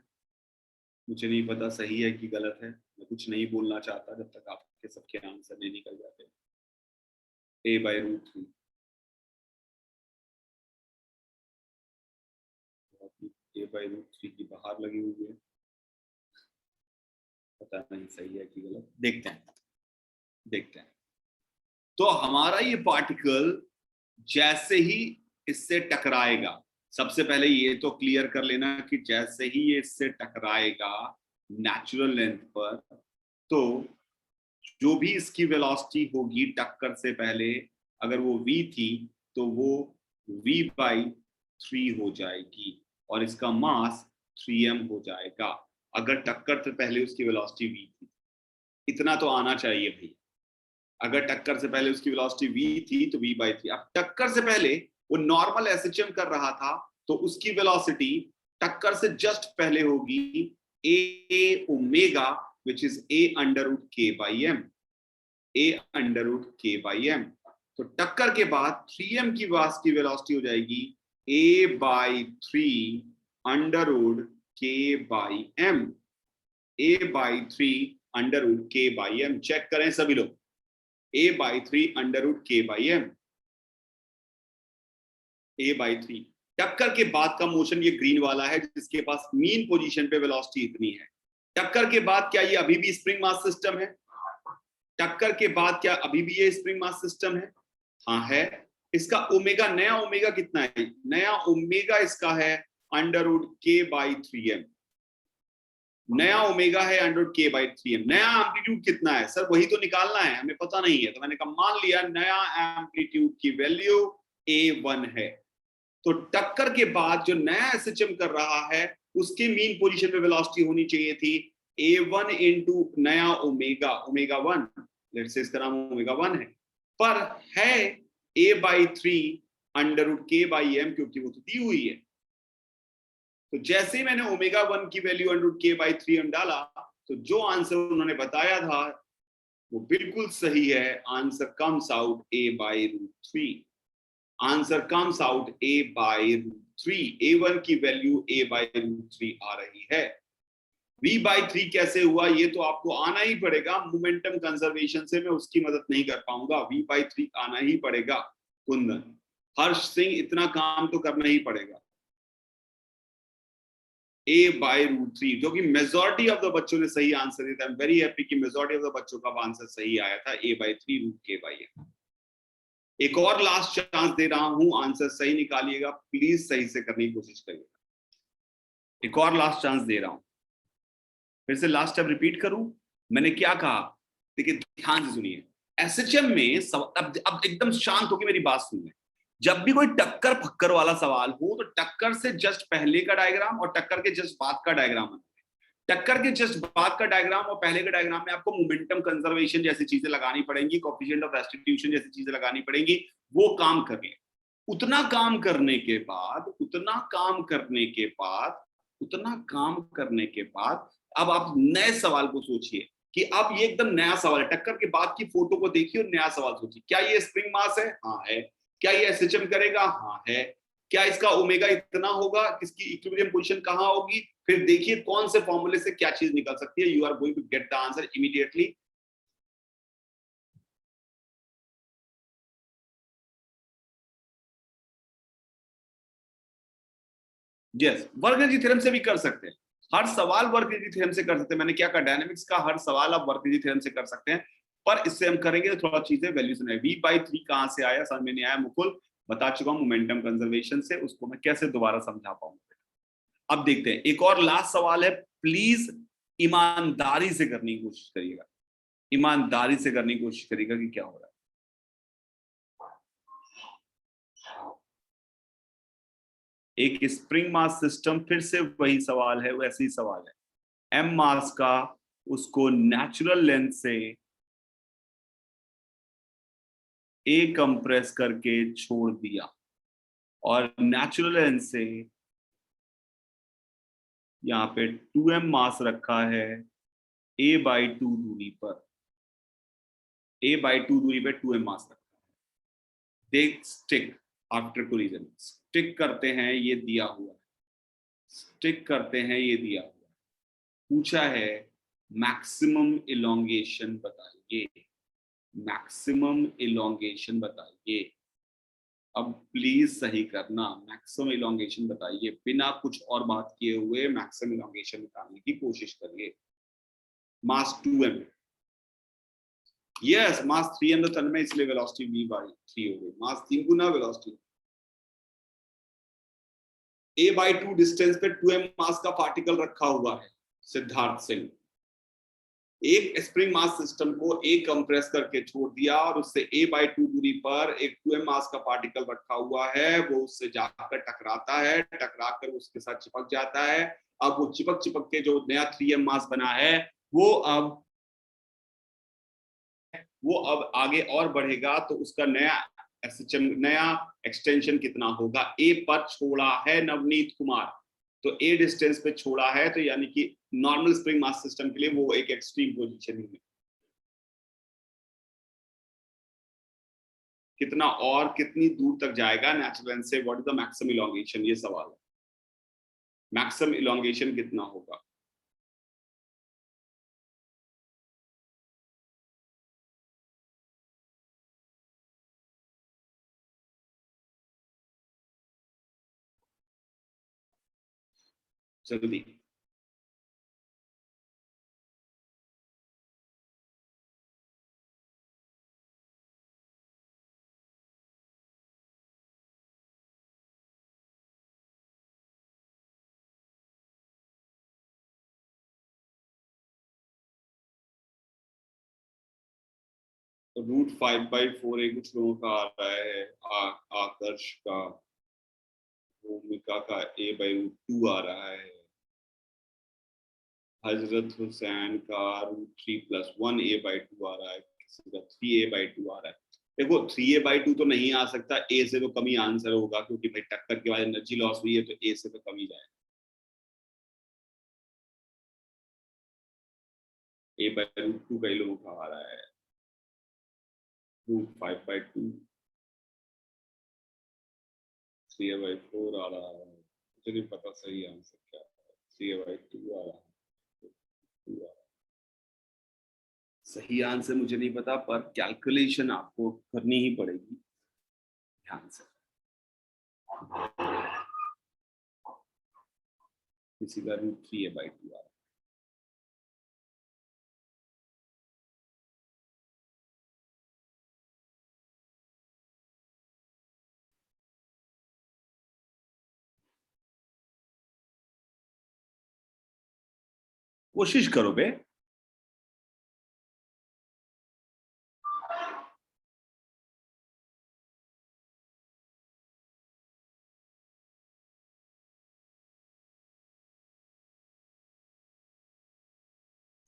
मुझे नहीं पता सही है कि गलत है। मैं कुछ नहीं बोलना चाहता जब तक आपके सबके आंसर नहीं निकल जाते। a/√3 a/√3 की बाहर लगी हुई है, पता नहीं सही है कि गलत। देखते हैं। तो हमारा ये पार्टिकल जैसे ही इससे टकराएगा, सबसे पहले ये तो क्लियर कर लेना कि जैसे ही ये इससे टकराएगा नेचुरल लेंथ पर, तो जो भी इसकी वेलोसिटी होगी टक्कर से पहले, अगर वो v थी तो वो v/3 हो जाएगी और इसका मास 3m हो जाएगा। अगर टक्कर से पहले उसकी वेलोसिटी v थी, इतना तो आना चाहिए भाई। अगर टक्कर से पहले उसकी वेलोसिटी v थी तो v/3। अब टक्कर से पहले वो नॉर्मल एसएचएम कर रहा था तो उसकी वेलोसिटी टक्कर से जस्ट पहले होगी a omega, which is a√k/m, a√k/m। तो टक्कर के बाद 3m की मास की वेलोसिटी हो जाएगी a/3 √k/m, a/3 √k/m। Check करें सभी लोग, a/3 √k/m, a/3। टक्कर के बाद का मोशन ये ग्रीन वाला है, जिसके पास मीन पोजीशन पे वेलोसिटी इतनी है। टक्कर के बाद क्या ये अभी भी स्प्रिंग मास सिस्टम है? टक्कर के बाद क्या अभी भी ये स्प्रिंग मास सिस्टम है? हाँ है। इसका ओमेगा, नया ओमेगा कितना है? नया ओमेगा इसका है √k/3m। नया ओमेगा है √k/3m। नया एम्पलीट्यूड कितना है सर? वही तो निकालना है, हमें पता नहीं है। तो मैंने कहा मान लिया नया एम्पलीट्यूड की वैल्यू a1 है। तो टक्कर के बाद जो नया एसएचएम कर रहा है उसके मीन पोजीशन पे वेलोसिटी होनी चाहिए थी a1 इंटू नया ओमेगा, ओमेगा 1, लेट्स से इसका नाम ओमेगा 1 है, पर है a/3 √k/m, क्योंकि वो तो दी हुई है। तो जैसे ही मैंने ओमेगा 1 की वैल्यू √k/3m डाला तो जो आंसर उन्होंने बताया था वो बिल्कुल सही है। Answer comes out a/√3। Answer comes out a/√3। a1 की वैल्यू a/√3 आ रही है। v/3 कैसे हुआ ये तो आपको आना ही पड़ेगा। मोमेंटम कंजर्वेशन से मैं उसकी मदद नहीं कर पाऊंगा, v/3 आना ही पड़ेगा। कुंदन, हर्ष सिंह, इतना काम तो करना ही पड़ेगा। a/√3, जो कि मेजॉरिटी ऑफ द बच्चों ने सही आंसर दिया था। आई एम वेरी हैप्पी कि मेजॉरिटी ऑफ द बच्चों का आंसर सही आया था, a/3 √k/m। एक और लास्ट चांस दे रहा हूं, आंसर सही निकालिएगा, प्लीज सही से करने की कोशिश करिएगा। एक और लास्ट चांस दे रहा हूं, फिर से लास्ट टाइम रिपीट करूं मैंने क्या कहा। देखिए ध्यान से सुनिए, एसएचएम में अब एकदम शांत होकर मेरी बात सुनिए। जब भी कोई टक्कर फक्कर वाला सवाल हो तो टक्कर से जस्ट पहले का डायग्राम और टक्कर के जस्ट बाद का डायग्राम, टक्कर के जस्ट बाद का डायग्राम और पहले का डायग्राम में आपको मोमेंटम कंजर्वेशन जैसी चीजें लगानी पड़ेंगी, कोएफिशिएंट ऑफ रेस्टिट्यूशन जैसी चीजें लगानी पड़ेंगी। वो काम कर ले। उतना काम करने के बाद अब आप नए सवाल को सोचिए कि अब ये एकदम नया सवाल है, टक्कर के बाद की फोटो को देखिए और नया सवाल सोचिए, क्या ये स्प्रिंग मास है? हाँ है। क्या ये एसएचएम करेगा? हाँ है। क्या इसका ओमेगा इतना होगा? इसकी इक्विलिब्रियम पोजीशन कहां होगी? फिर देखिए कौन से फॉर्मूले से क्या चीज निकल सकती है। You are going to get the answer immediately. Yes, वर्ग थ्योरम से भी कर सकते हैं, हर सवाल वर्ग थ्योरम से कर सकते हैं। मैंने क्या कहा, डायनामिक्स का हर सवाल आप वर्ग थ्योरम से कर सकते हैं, पर इससे हम करेंगे तो थोड़ा चीजें वैल्यू सुनाए। v/3 कहां से आया समझ में नहीं आया मुकुल, बता चुका हूं मोमेंटम कंजर्वेशन से, उसको मैं कैसे दोबारा समझा पाऊंगा। अब देखते हैं, एक और लास्ट सवाल है, प्लीज ईमानदारी से करने की कोशिश करिएगा, ईमानदारी से करने की कोशिश करिएगा कि क्या हो रहा है। एक स्प्रिंग मास सिस्टम, फिर से वही सवाल है, वैसे ही सवाल है, m मास का, उसको नेचुरल लेंथ से a कंप्रेस करके छोड़ दिया और नेचुरल लेंथ से यहाँ पे 2m मास रखा है a/2 दूरी पर, a/2 दूरी पे 2m मास रखा है। देख स्टिक आफ्टर कोलिजन, स्टिक करते हैं, ये दिया हुआ है, स्टिक करते हैं, ये दिया हुआ है। पूछा है मैक्सिमम इलोंगेशन बताइए, मैक्सिमम इलोंगेशन बताइए। अब प्लीज सही करना, मैक्सिमम इलोंगेशन बताइए, बिना कुछ और बात किए हुए मैक्सिमम इलोंगेशन निकालने की कोशिश करिए। मास 2m, यस मास 3m तो तन में, इसलिए वेलोसिटी v/3 हो गई, मास 3 गुना वेलोसिटी। a/2 डिस्टेंस पे 2m मास का पार्टिकल रखा हुआ है सिद्धार्थ सिंह। एक स्प्रिंग मास सिस्टम को a कंप्रेस करके छोड़ दिया और उससे a/2 दूरी पर एक 2m मास का पार्टिकल रखा हुआ है, वो उससे जाकर टकराता है, टकराकर उसके साथ चिपक जाता है। अब वो चिपक चिपक के जो नया 3m मास बना है वो अब आगे और बढ़ेगा, तो उसका नया एसएचएम, नया एक्सटेंशन कितना होगा? a पर छोड़ा है नवनीत कुमार, तो a डिस्टेंस पे छोड़ा है, तो यानी कि नॉर्मल स्प्रिंग मास सिस्टम के लिए वो एक एक्सट्रीम पोजीशन में कितना और कितनी दूर तक जाएगा नेचुरल लेंथ से, what is the maximum elongation, ये सवाल है। मैक्सिमम इलोंगेशन कितना होगा? जल्दी, √5/4 कुछ लोगों का आ रहा है, आकर्ष का, भूमिका का a/√2 आ रहा है, हजरत हुसैन का √3+1 a/2 आ रहा है, किसी का 3a/2 आ रहा है। देखो 3a/2 तो नहीं आ सकता, a से तो कम ही आंसर होगा, क्योंकि भाई टक्कर के बाद एनर्जी लॉस हुई है, तो a से तो कम ही जाएगा। a/√2 कई लोगों का आ रहा है, √5/2, 3a/4 आ रहा है, मुझे नहीं पता सही आंसर क्या है, 3a/2 आ रहा है, 2 आ रहा है। सही आंसर मुझे नहीं पता, पर कैलकुलेशन आपको करनी ही पड़ेगी ध्यान से। किसी का √3a/2 आ रहा है। कोशिश करो बे।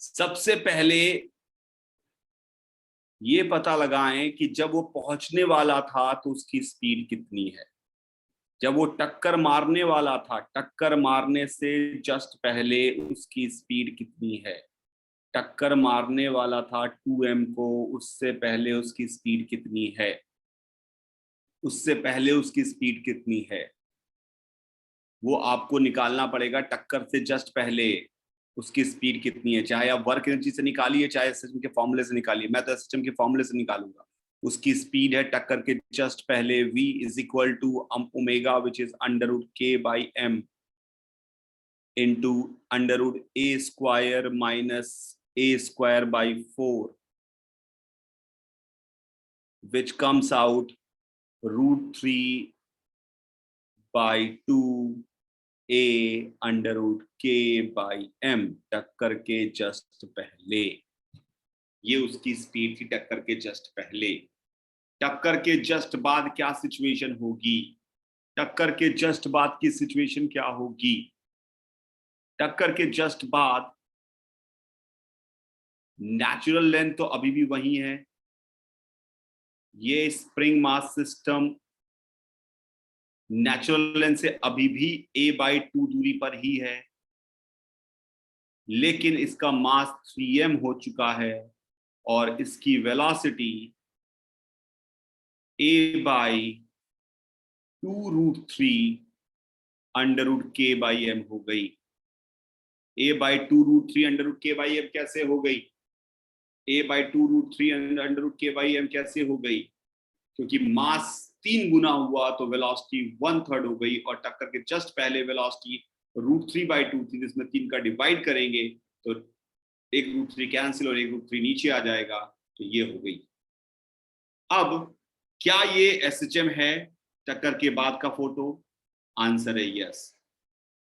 सबसे पहले ये पता लगाएं कि जब वो पहुंचने वाला था तो उसकी स्पीड कितनी है, जब वो टक्कर मारने वाला था, टक्कर मारने से जस्ट पहले उसकी स्पीड कितनी है। टक्कर मारने वाला था 2m को, उससे पहले उसकी स्पीड कितनी है, उससे पहले उसकी स्पीड कितनी है, वो आपको निकालना पड़ेगा। टक्कर से जस्ट पहले उसकी स्पीड कितनी है, चाहे आप वर्क एनर्जी से निकालिए चाहे सिस्टम के फॉर्मूले से निकालिए। मैं तो सिस्टम के फॉर्मूले से निकालूंगा। उसकी स्पीड है टक्कर के जस्ट पहले v is equal to omega which is √k/m into √a² minus a²/4 which comes out √3/2 a√k/m टक्कर के जस्ट पहले। ये उसकी स्पीड थी टक्कर के जस्ट पहले। टक्कर के जस्ट बाद क्या सिचुएशन होगी, टक्कर के जस्ट बाद की सिचुएशन क्या होगी? टक्कर के जस्ट बाद नेचुरल लेंथ तो अभी भी वही है, ये spring mass system natural length से अभी भी a/2 दूरी पर ही है, लेकिन इसका मास 3m हो चुका है और इसकी वेलोसिटी a/2√3 हो गई। a/2√3 कैसे हो गई? a/2√3 कैसे हो गई? क्योंकि मास 3 गुना हुआ तो वेलोसिटी 1/3 हो गई, और टक्कर के जस्ट पहले वेलोसिटी √3/2 थी, जिसमें 3 का डिवाइड करेंगे तो एक √3 कैंसिल और एक √3 नीचे आ जाएगा, तो ये हो गई। अब क्या ये SHM है टक्कर के बाद का फोटो? आंसर है यस।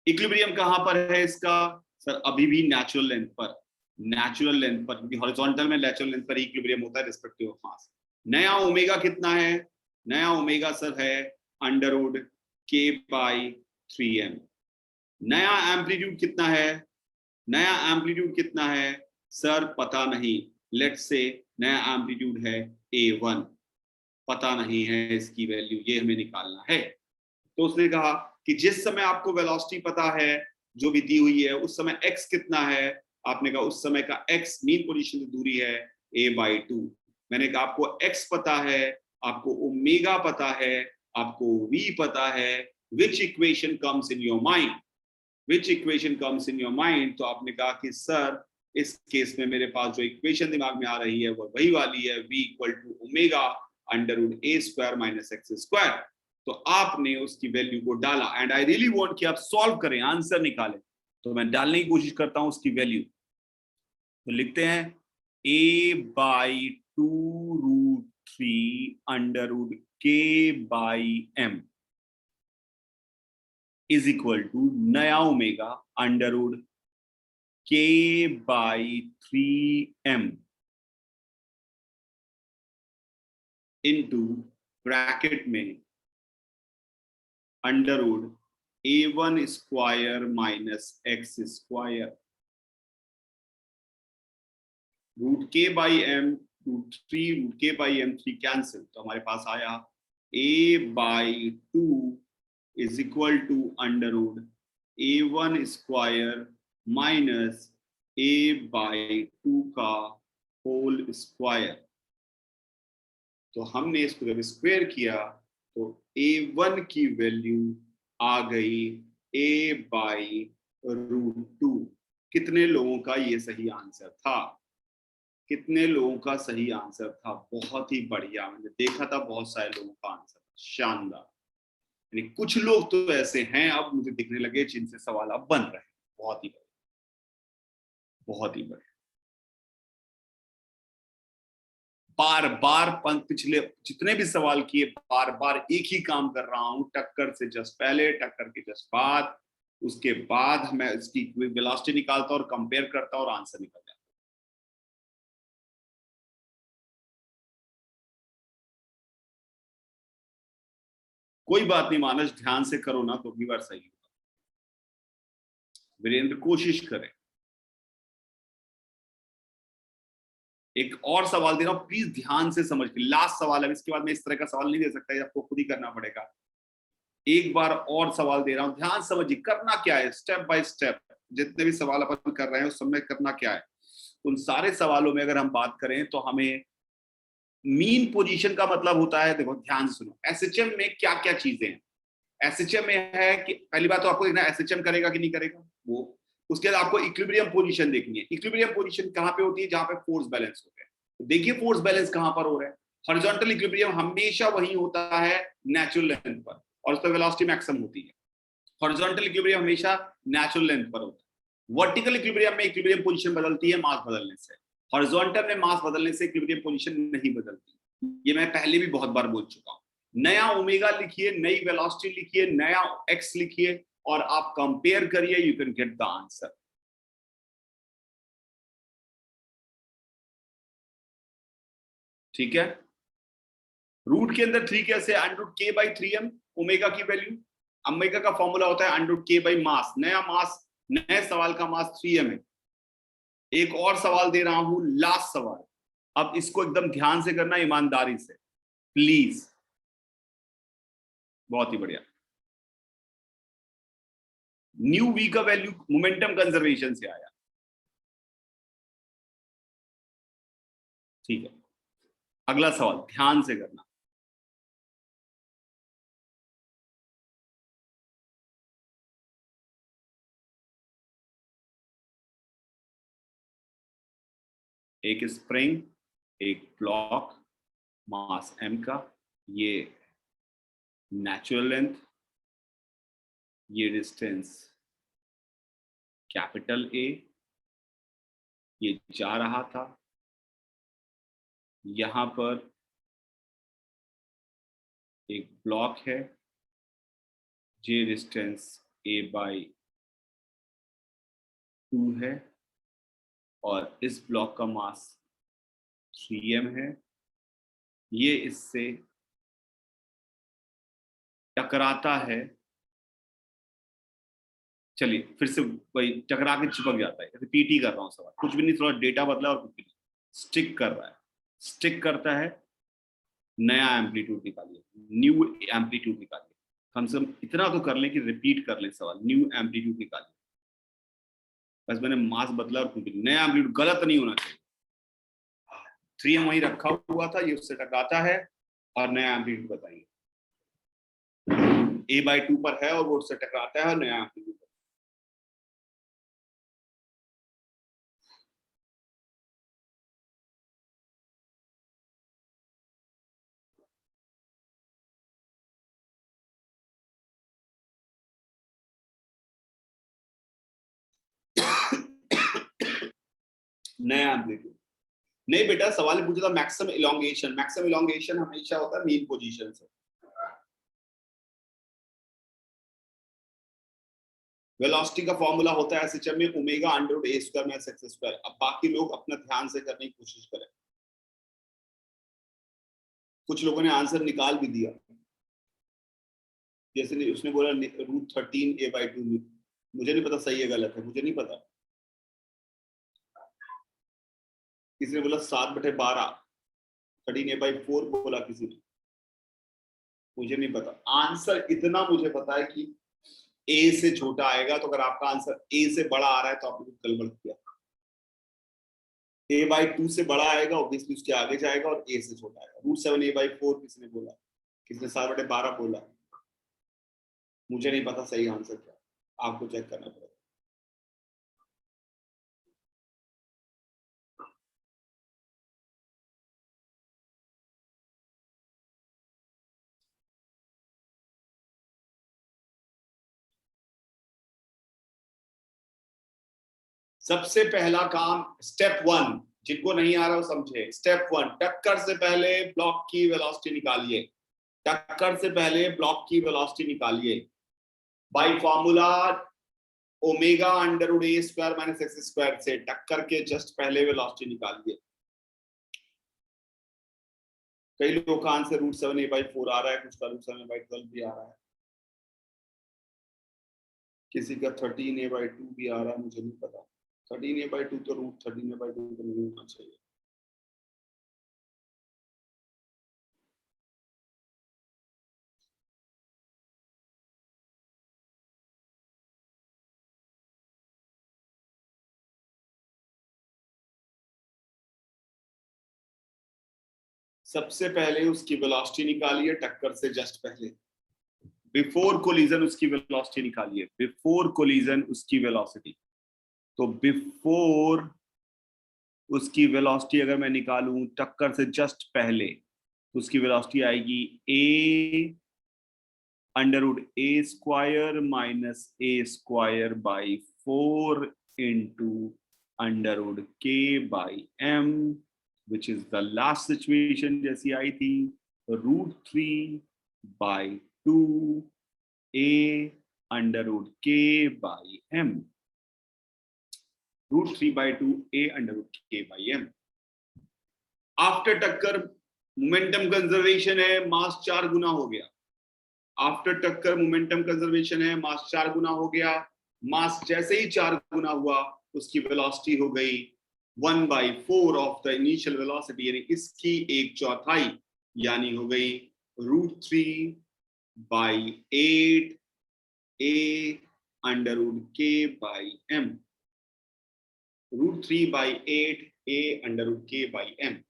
इक्विलिब्रियम कहां पर है इसका? सर अभी भी नेचुरल लेंथ पर, नेचुरल लेंथ पर, क्योंकि हॉरिजॉन्टल में नेचुरल लेंथ पर इक्विलिब्रियम होता है रिस्पेक्टिव ऑफ मास। नया ओमेगा कितना है? नया ओमेगा सर है √k/3m। नया एम्पलीट्यूड कितना है? नया एम्पलीट्यूड कितना है सर? पता नहीं। लेट्स से नया एम्पलीट्यूड है a1, पता नहीं है इसकी वैल्यू, ये हमें निकालना है। तो उसने कहा कि जिस समय आपको वेलोसिटी पता है जो भी दी हुई है, उस समय x कितना है? आपने कहा उस समय का x मीन पोजीशन से दूरी है a/2। मैंने कहा आपको x पता है, आपको ओमेगा पता है, आपको v पता है, which equation comes in your mind? Which equation comes in your mind? तो आपने कहा कि सर इस केस में मेरे पास जो इक्वेशन दिमाग में आ रही है वो वही वाली है, v equal to omega √a² minus x²। तो आपने उसकी वैल्यू को डाला, एंड आई रियली वांट कि आप सॉल्व करें, आंसर निकालें, तो मैं डालने की कोशिश करता हूं उसकी वैल्यू। तो लिखते हैं a/2√3 इज इक्वल टू नया ओमेगा √k/3m इंटू ब्रैकेट में √a1² minus x²। √k/m √k/m 3 cancel, तो हमारे पास आया a/2 is equal to √a1² minus a/2 का होल स्क्वायर। तो हमने इसको जब स्क्वायर किया तो a1 की वैल्यू आ गई a/√2। कितने लोगों का ये सही आंसर था? कितने लोगों का सही आंसर था? बहुत ही बढ़िया, मैंने देखा था बहुत सारे लोगों का आंसर, शानदार। यानी कुछ लोग तो ऐसे हैं अब मुझे दिखने लगे जिनसे सवाल अब बन रहे हैं। बहुत ही बढ़िया, बहुत ही बढ़िया। बार बार पिछले जितने भी सवाल किए बार बार एक ही काम कर रहा हूं, टक्कर से जस्ट पहले, टक्कर के जस्ट बाद, उसके बाद मैं इसकी वेलोसिटी निकालता और कंपेयर करता और आंसर निकल जाता। कोई बात नहीं मानस, ध्यान से करो ना तो अगली बार सही होगा। वीरेंद्र कोशिश करें। एक और सवाल दे रहा हूं, प्लीज ध्यान से समझ के, लास्ट सवाल है, इसके बाद मैं इस तरह का सवाल नहीं दे सकता, आपको खुद ही करना पड़ेगा। एक बार और सवाल दे रहा हूं, ध्यान समझिए। करना क्या है, स्टेप बाय स्टेप जितने भी सवाल अपन कर रहे हैं उस समय करना क्या है। उन सारे सवालों में अगर हम बात करें तो हमें मीन पोजीशन का मतलब होता है, देखो ध्यान से सुनो, एसएचएम में क्या क्या चीजें हैं। एसएचएम में है कि पहली बात तो आपको देखना एसएचएम करेगा कि नहीं करेगा वो, उसके बाद आपको इक्विलिब्रियम पोजीशन देखनी है। इक्विलिब्रियम पोजीशन कहां पे होती है? जहां पे फोर्स बैलेंस होता है। तो देखिए फोर्स बैलेंस कहां पर हो रहा है। हॉरिजॉन्टल इक्विलिब्रियम हमेशा वही होता है नेचुरल लेंथ पर, और उस पर वेलोसिटी मैक्सिमम होती है। हॉरिजॉन्टल इक्विलिब्रियम हमेशा नेचुरल लेंथ पर होता है। वर्टिकल इक्विलिब्रियम में इक्विलिब्रियम पोजीशन बदलती है मास बदलने से। हॉरिजॉन्टल में मास बदलने से इक्विलिब्रियम पोजीशन नहीं बदलती। ये मैं पहले भी बहुत बार बोल चुका हूं। नया ओमेगा लिखिए, नई वेलोसिटी लिखिए, नया एक्स लिखिए और आप कंपेयर करिए, you can get the answer. ठीक है। रूट के अंदर 3 कैसे? अंडर के बाई 3m ओमेगा की वैल्यू। ओमेगा का फॉर्मूला होता है अंडर के बाई मास। नया मास, नए सवाल का मास 3m है। एक और सवाल दे रहा हूं, लास्ट सवाल। अब इसको एकदम ध्यान से करना, ईमानदारी से प्लीज। बहुत ही बढ़िया। न्यू वी का वैल्यू मोमेंटम कंजर्वेशन से आया। ठीक है, अगला सवाल ध्यान से करना। एक स्प्रिंग, एक ब्लॉक, मास m का, ये नेचुरल लेंथ, ये डिस्टेंस कैपिटल A, ये जा रहा था, यहां पर एक ब्लॉक है, ये डिस्टेंस a/2 है, और इस ब्लॉक का मास 3m है। ये इससे टकराता है, चलिए फिर से वही, टकरा के चिपक जाता है। रिपीट ही कर रहा हूं सवाल, कुछ भी नहीं, थोड़ा डेटा बदला और कुछ भी नहीं। स्टिक कर रहा है, स्टिक करता है, नया एम्पलीट्यूड निकालिए, न्यू एम्पलीट्यूड निकालिए। कम से कम इतना तो कर लें कि रिपीट कर लें सवाल, न्यू एम्पलीट्यूड निकालिए। बस मैंने मास बदला और कुछ भी नहीं, नया एम्पलीट्यूड गलत नहीं होना चाहिए। 3m वहीं रखा हुआ था, ये उससे टकराता है और नया एम्पलीट्यूड बताइए। a/2 पर है और वो उससे टकराता है और नया एम्पलीट्यूड। नया एम्पलीट्यूड नहीं बेटा, सवाल पूछा था मैक्सिमम इलोंगेशन। मैक्सिमम इलोंगेशन हमेशा होता है मीन पोजीशन से। वेलोसिटी का फॉर्मूला होता है एसएचएम में omega under root a square minus x square. अब बाकी लोग अपना ध्यान से करने की कोशिश करें। कुछ लोगों ने आंसर निकाल भी दिया, जैसे उसने बोला √13 a/2। मुझे नहीं पता सही है गलत है, मुझे नहीं पता। किसी ने बोला 7/12, 13 a/4 बोला किसी ने, मुझे नहीं पता। आंसर इतना मुझे पता है कि a से छोटा आएगा, तो अगर आपका आंसर a से बड़ा आ रहा है तो आपने कुछ गड़बड़ किया। a/2 से बड़ा आएगा, ऑब्वियसली उसके आगे जाएगा, और a से छोटा आएगा। √7 a/4 किसी ने बोला, किसी ने 7/12 बोला। मुझे नहीं पता सही आंसर क्या, आपको चेक करना पड़ेगा। सबसे पहला काम, स्टेप 1, जिनको नहीं आ रहा वो समझे। स्टेप 1, टक्कर से पहले ब्लॉक की वेलोसिटी निकालिए। टक्कर से पहले ब्लॉक की वेलोसिटी निकालिए by formula omega under root a square minus x square से। टक्कर के जस्ट पहले वेलोसिटी निकालिए। कई लोगों का आंसर √7 a/4 आ रहा है, कुछ का √7 a/12 भी आ रहा है, किसी का 13 a/2 भी आ रहा है, मुझे नहीं पता। 13 a/2 तो √13 a/2 तो नहीं होना चाहिए। सबसे पहले उसकी वेलोसिटी निकालिए टक्कर से जस्ट पहले, बिफोर कोलिजन उसकी वेलोसिटी निकालिए, बिफोर कोलिजन उसकी वेलोसिटी। तो बिफोर उसकी वेलोसिटी अगर मैं निकालूं टक्कर से जस्ट पहले, तो उसकी वेलोसिटी आएगी a √a² minus a²/4 into √k/m, which is the last situation जैसी आई थी, √3/2 a √k/m, √3/2 a √k/m। After टक्कर मोमेंटम कंजर्वेशन है, मास 4 गुना हो गया। आफ्टर टक्कर मोमेंटम कंजर्वेशन है, मास 4 गुना हो गया। मास जैसे ही 4 गुना हुआ उसकी वेलोसिटी हो गई 1/4 ऑफ द इनिशियल वेलोसिटी, यानी इसकी 1/4, यानी हो गई √3/8 a √k/m, √3/8 a √k/m।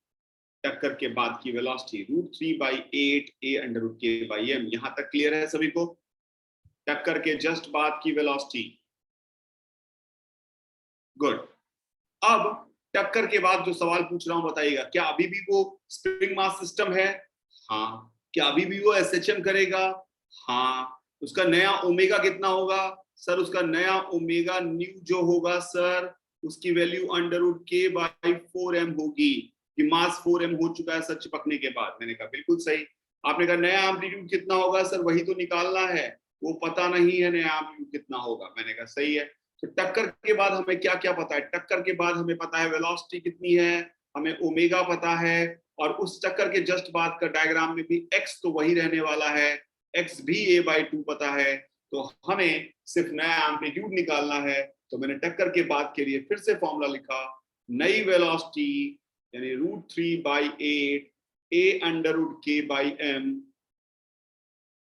टक्कर के बाद की वेलोसिटी √3/8 a √k/m। यहां तक क्लियर है सभी को? टक्कर के जस्ट बाद की वेलोसिटी, गुड। अब टक्कर के बाद जो सवाल पूछ रहा हूं बताइएगा, क्या अभी भी वो स्प्रिंग मास सिस्टम है? हाँ। क्या अभी भी वो SHM करेगा? हाँ। उसका नया ओमेगा कितना होगा? सर उसका नया ओमेगा न्यू जो होगा सर, उसकी वैल्यू √k/4m होगी, कि मास 4m हो चुका है सर चिपकने के बाद। मैंने कहा बिल्कुल सही। आपने कहा नया एम्पलीट्यूड कितना होगा? सर वही तो निकालना है, वो पता नहीं है नया एम्पलीट्यूड कितना होगा। मैंने कहा सही है। तो टक्कर के बाद हमें क्या क्या पता है? टक्कर के बाद हमें पता है वेलोसिटी कितनी है, हमें ओमेगा पता है, और उस टक्कर के जस्ट बाद का डायग्राम में भी x तो वही रहने वाला है, x भी a/2 पता है। तो हमें सिर्फ नया एम्पलीट्यूड निकालना है। तो मैंने टक्कर के बाद के लिए फिर से फॉर्मूला लिखा, नई वेलोसिटी यानी √3/8 a √k/m,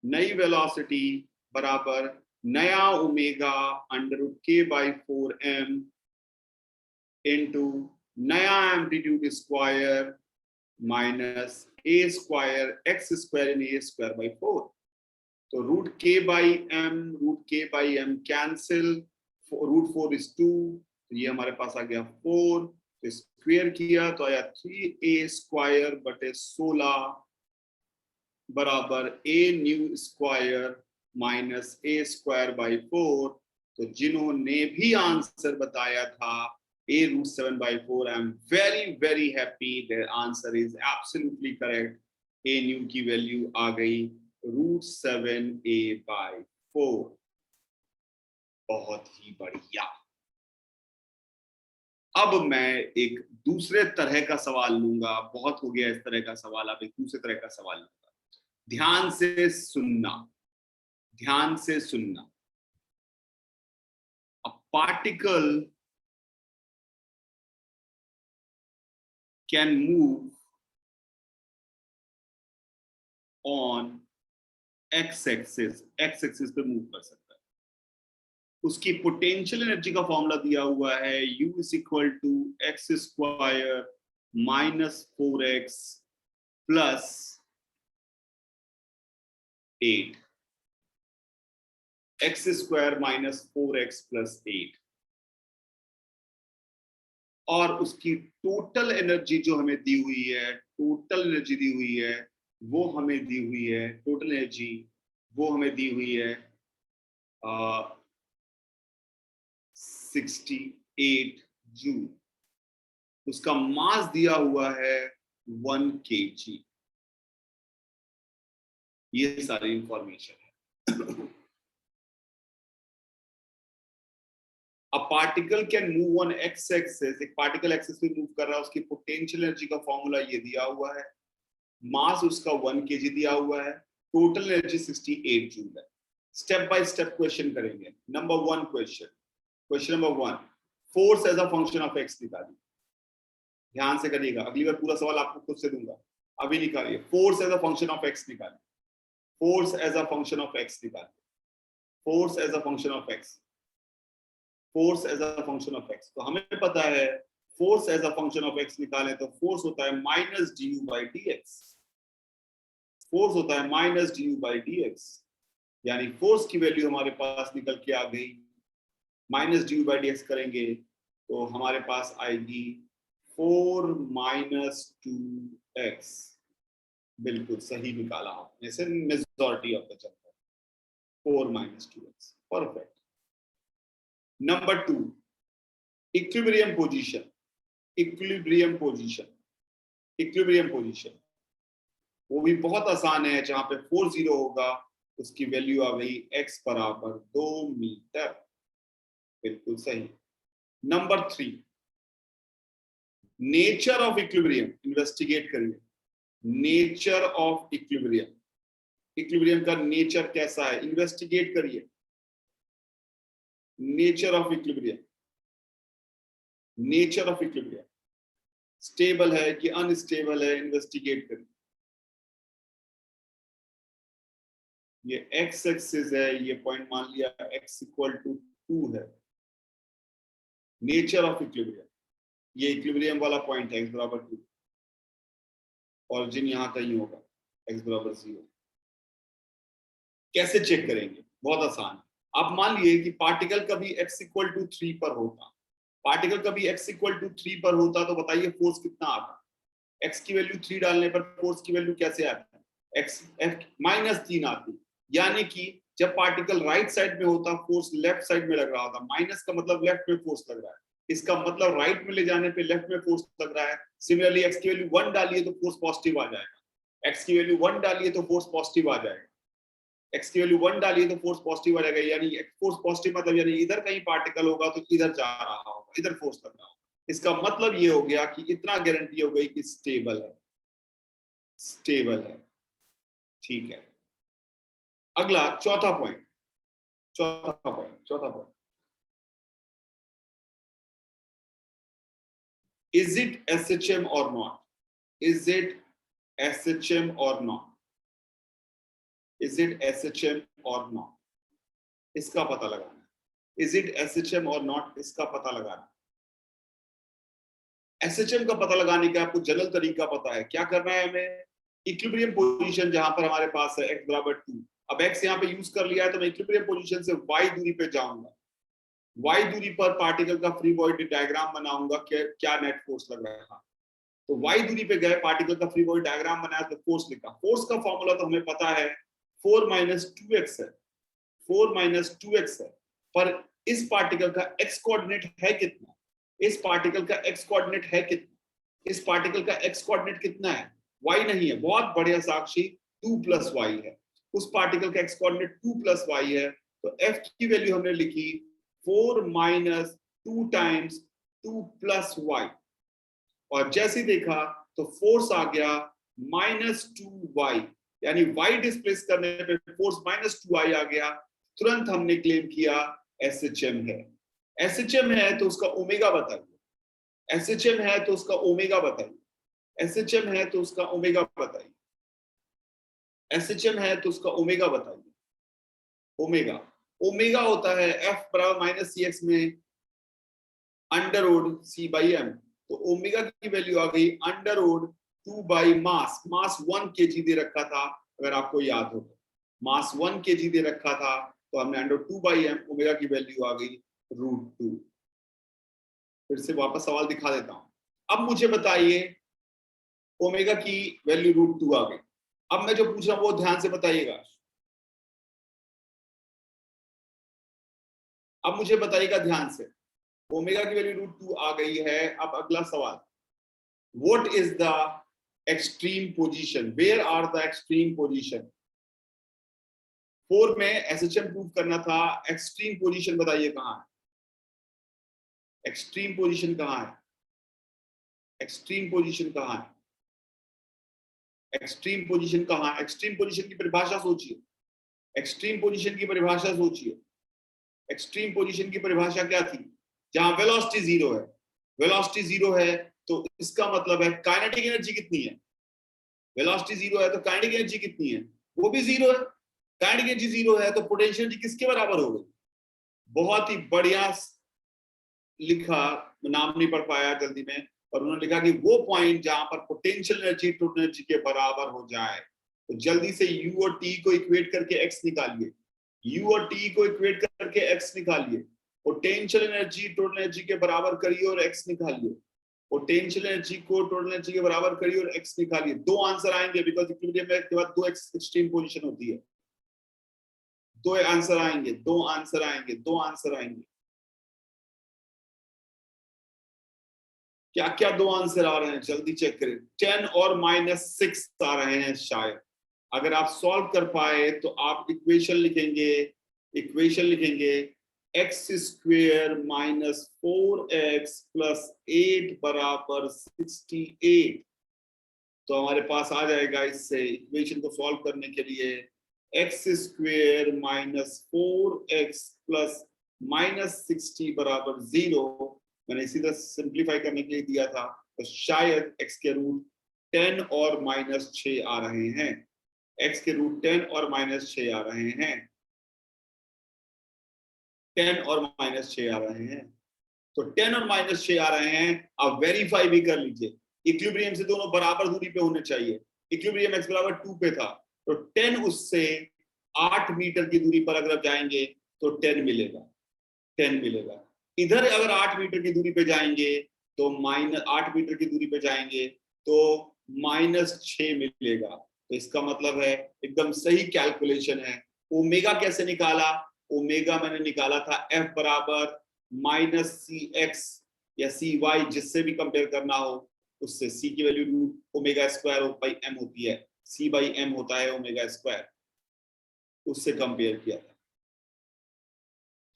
नई वेलोसिटी बराबर नया ओमेगा √k/4m इंटू नया amplitude square minus a² x² इन a²/4। तो √k/m कैंसिल, √4 is 2, तो ये हमारे पास आ गया 4, तो स्क्वायर किया तो आया 3a²/16 बराबर a new square minus a²/4। तो जिन्होंने भी आंसर बताया था a √7/4, I am very very happy, their answer is absolutely correct. a new की वैल्यू आ गई √7a/4। बहुत ही बढ़िया। अब मैं एक दूसरे तरह का सवाल लूंगा, बहुत हो गया इस तरह का सवाल, अब एक दूसरे तरह का सवाल लूंगा। ध्यान से सुनना, ध्यान से सुनना। A particle can move on x axis, x axis पे मूव कर सकता है। उसकी पोटेंशियल एनर्जी का फॉर्मूला दिया हुआ है U = x² - 4x + 8, x² - 4x + 8। और उसकी टोटल एनर्जी जो हमें दी हुई है, टोटल एनर्जी दी हुई है, वो हमें दी हुई है, टोटल एनर्जी वो हमें दी हुई है 68 जूल। उसका मास दिया हुआ है 1 kg। ये सारी इंफॉर्मेशन है। A particle can move on x axis, एक पार्टिकल एक्सिस पे मूव कर रहा है, उसकी पोटेंशियल एनर्जी का फॉर्मूला ये दिया हुआ है, मास उसका 1 kg दिया हुआ है, टोटल एनर्जी 68 जूल है। स्टेप बाय स्टेप क्वेश्चन करेंगे। Number 1 question, question number 1, force as a function of x निकालिए। ध्यान से करिएगा, अगली बार पूरा सवाल आपको खुद से दूंगा, अभी निकालिए। Force as a function of x निकालिए, force as a function of x निकालिए, force as a function of x, force as a function of x। तो हमें पता है force as a function of X निकालें तो फोर्स होता है minus D U by D X, force होता है minus D U by D X, यानी फोर्स की वैल्यू हमारे पास निकल के आ गई, minus D U by D x करेंगे तो हमारे पास आएगी 4 माइनस 2x, बिल्कुल सही निकाला आपने से majority of the chapter, 4 minus 2x, perfect. Number 2, equilibrium position, equilibrium position, equilibrium position वो भी बहुत आसान है, जहां पे 4 0 होगा उसकी वैल्यू आ गई x बराबर 2 मीटर, बिल्कुल सही। Number 3, nature of equilibrium, investigate करिए नेचर ऑफ इक्विलिब्रियम, इक्विलिब्रियम का नेचर कैसा है, इन्वेस्टिगेट करिए nature of equilibrium, nature of equilibrium stable है कि अनस्टेबल है, इन्वेस्टिगेट करिए। ये x एक्सिस है, ये पॉइंट मान लिया x इक्वल टू 2 है, नेचर ऑफ इक्विलिब्रियम, ये इक्विलिब्रियम वाला पॉइंट है x बराबर 2, ऑरिजिन यहां कहीं होगा x बराबर 0। कैसे चेक करेंगे, बहुत आसान है। आप मान लिए कि पार्टिकल कभी x इक्वल टू 3 पर होता, पार्टिकल कभी x इक्वल टू 3 पर होता तो बताइए फोर्स कितना आता, x की वैल्यू 3 डालने पर फोर्स की वैल्यू कैसे आती है, x माइनस 3 आती, यानी कि जब पार्टिकल राइट साइड में होता फोर्स लेफ्ट साइड में लग रहा होता, माइनस का मतलब लेफ्ट में फोर्स लग रहा है, इसका मतलब राइट में ले जाने पे लेफ्ट में फोर्स लग रहा है। सिमिलरली x की वैल्यू 1 डालिए तो फोर्स पॉजिटिव आ जाएगा, x की वैल्यू 1 डालिए तो फोर्स पॉजिटिव आ जाएगा, x की वैल्यू 1 डालिए तो फोर्स पॉजिटिव आ जाएगा, यानी फोर्स पॉजिटिव मतलब यानी इधर कहीं पार्टिकल होगा तो इधर जा रहा होगा, इधर फोर्स लग रहा होगा। इसका मतलब ये हो गया कि इतना गारंटी हो गई कि स्टेबल है, स्टेबल है, ठीक है। अगला चौथा पॉइंट, चौथा पॉइंट, इज इट SHM और नॉट, इज इट SHM और नॉट, इज इट SHM और नॉट, इसका पता लगाना है। इज इट SHM और नॉट, इसका पता लगाना। SHM का पता लगाने का आपको जनरल तरीका पता है, क्या करना है हमें, इक्विलिब्रियम पोजीशन जहां पर हमारे पास है x बराबर 2, अब x यहाँ पे यूज कर लिया है तो मैं इक्विलिब्रियम पोजीशन से y दूरी पे जाऊंगा, y दूरी पर पार्टिकल का फ्री बॉडी डायग्राम बनाऊंगा, क्या नेट फोर्स लग रहा है, तो y दूरी पे गए पार्टिकल का फ्री बॉडी डायग्राम बनाया तो फोर्स लिखा, फोर्स का फॉर्मूला तो हमें पता है 4 माइनस 2x है, 4 माइनस 2x है, पर इस पार्टिकल का x कोऑर्डिनेट है कितना, इस पार्टिकल का x कोऑर्डिनेट है कितना, इस पार्टिकल का x कोऑर्डिनेट कितना है, y नहीं है, बहुत बढ़िया साक्षी 2 प्लस y है, उस पार्टिकल का x कोऑर्डिनेट 2 प्लस y है, तो f की वैल्यू हमने लिखी 4 माइनस 2 टाइम्स 2 प्लस y, और जैसे देखा तो फोर्स आ गया माइनस 2y, यानी y डिस्प्लेस करने पे फोर्स माइनस 2y आ गया, तुरंत हमने क्लेम किया SHM है। SHM है तो उसका ओमेगा बताइए, SHM है तो उसका ओमेगा बताइए, SHM है तो उसका ओमेगा बताइए, SHM है तो उसका ओमेगा बताइए। ओमेगा, ओमेगा होता है F बराबर माइनस CX में under root C by M, तो ओमेगा की वैल्यू आ गई under root 2 by mass, mass 1 kg दे रखा था, अगर आपको याद हो तो मास 1 kg दे रखा था, तो हमने अंडर 2 बाई M, ओमेगा की वैल्यू आ गई √2। फिर से वापस सवाल दिखा देता हूं, अब मुझे बताइए ओमेगा की वैल्यू √2 आ गई, अब मैं जो पूछ रहा हूं वो ध्यान से बताइएगा, अब मुझे बताइएगा ध्यान से, ओमेगा की वैल्यू √2 आ गई है। अब अगला सवाल, what is the extreme position, where are the extreme position, 4 में SHM प्रूव करना था, एक्सट्रीम पोजीशन बताइए कहां है, एक्सट्रीम पोजीशन कहां है, एक्सट्रीम पोजीशन कहां है, एक्सट्रीम पोजीशन कहां है, एक्सट्रीम पोजीशन की परिभाषा सोचिए, एक्सट्रीम पोजीशन की परिभाषा सोचिए, एक्सट्रीम पोजीशन की परिभाषा क्या थी, जहां वेलोसिटी 0 है, वेलोसिटी 0 है तो इसका मतलब है काइनेटिक एनर्जी कितनी है, वेलोसिटी 0 है तो काइनेटिक एनर्जी कितनी है, वो भी 0 है, काइनेटिक एनर्जी 0 है तो पोटेंशियल एनर्जी किसके बराबर हो गई, बहुत ही बढ़िया लिखा, नाम नहीं पढ़ पाया जल्दी में, और उन्होंने लिखा कि वो पॉइंट जहां पर पोटेंशियल एनर्जी टोटल एनर्जी के बराबर हो जाए। तो जल्दी से U और T को इक्वेट करके X निकालिए, U और T को इक्वेट करके X निकालिए, पोटेंशियल एनर्जी टोटल एनर्जी के बराबर करिए और X निकालिए, पोटेंशियल एनर्जी को टोटल एनर्जी के बराबर करिए और X निकालिए। दो आंसर आएंगे, बिकॉज इक्विलिब्रियम में के बाद दो एक्सट्रीम पोजीशन होती है। दो आंसर आएंगे, दो आंसर आएंगे, दो आंसर आएंगे। क्या क्या दो आंसर आ रहे हैं, जल्दी चेक करें। 10 और -6 आ रहे हैं शायद। अगर आप सॉल्व कर पाए तो आप इक्वेशन लिखेंगे, इक्वेशन लिखेंगे x² - 4x + 8 बराबर 68। तो हमारे पास आ जाएगा इससे इक्वेशन को सॉल्व करने के लिए x² - 4x + -60 बराबर 0। मैंने सीधा सिंप्लीफाई करने के लिए दिया था, तो शायद x के रूट 10 और -6 आ रहे हैं। x के रूट 10 और -6 आ रहे हैं, 10 और -6 आ रहे हैं। तो 10 और -6 आ रहे हैं। आप वेरीफाई भी कर लीजिए, इक्विलिब्रियम से दोनों बराबर दूरी पे होने चाहिए। इक्विलिब्रियम x बराबर 2 पे था, तो 10 उससे 8 मीटर की दूरी पर अगर आप जाएंगे तो 10 मिलेगा, 10 मिलेगा। इधर अगर 8 मीटर की दूरी पे जाएंगे तो -8 मीटर की दूरी पे जाएंगे तो -6 मिलेगा। तो इसका मतलब है एकदम सही कैलकुलेशन है। ओमेगा कैसे निकाला? ओमेगा मैंने निकाला था F बराबर -CX या CY, जिससे भी कंपेयर करना हो उससे। C की वैल्यू √ओमेगा² होती है, C/m होता है ओमेगा², उससे कंपेयर किया था।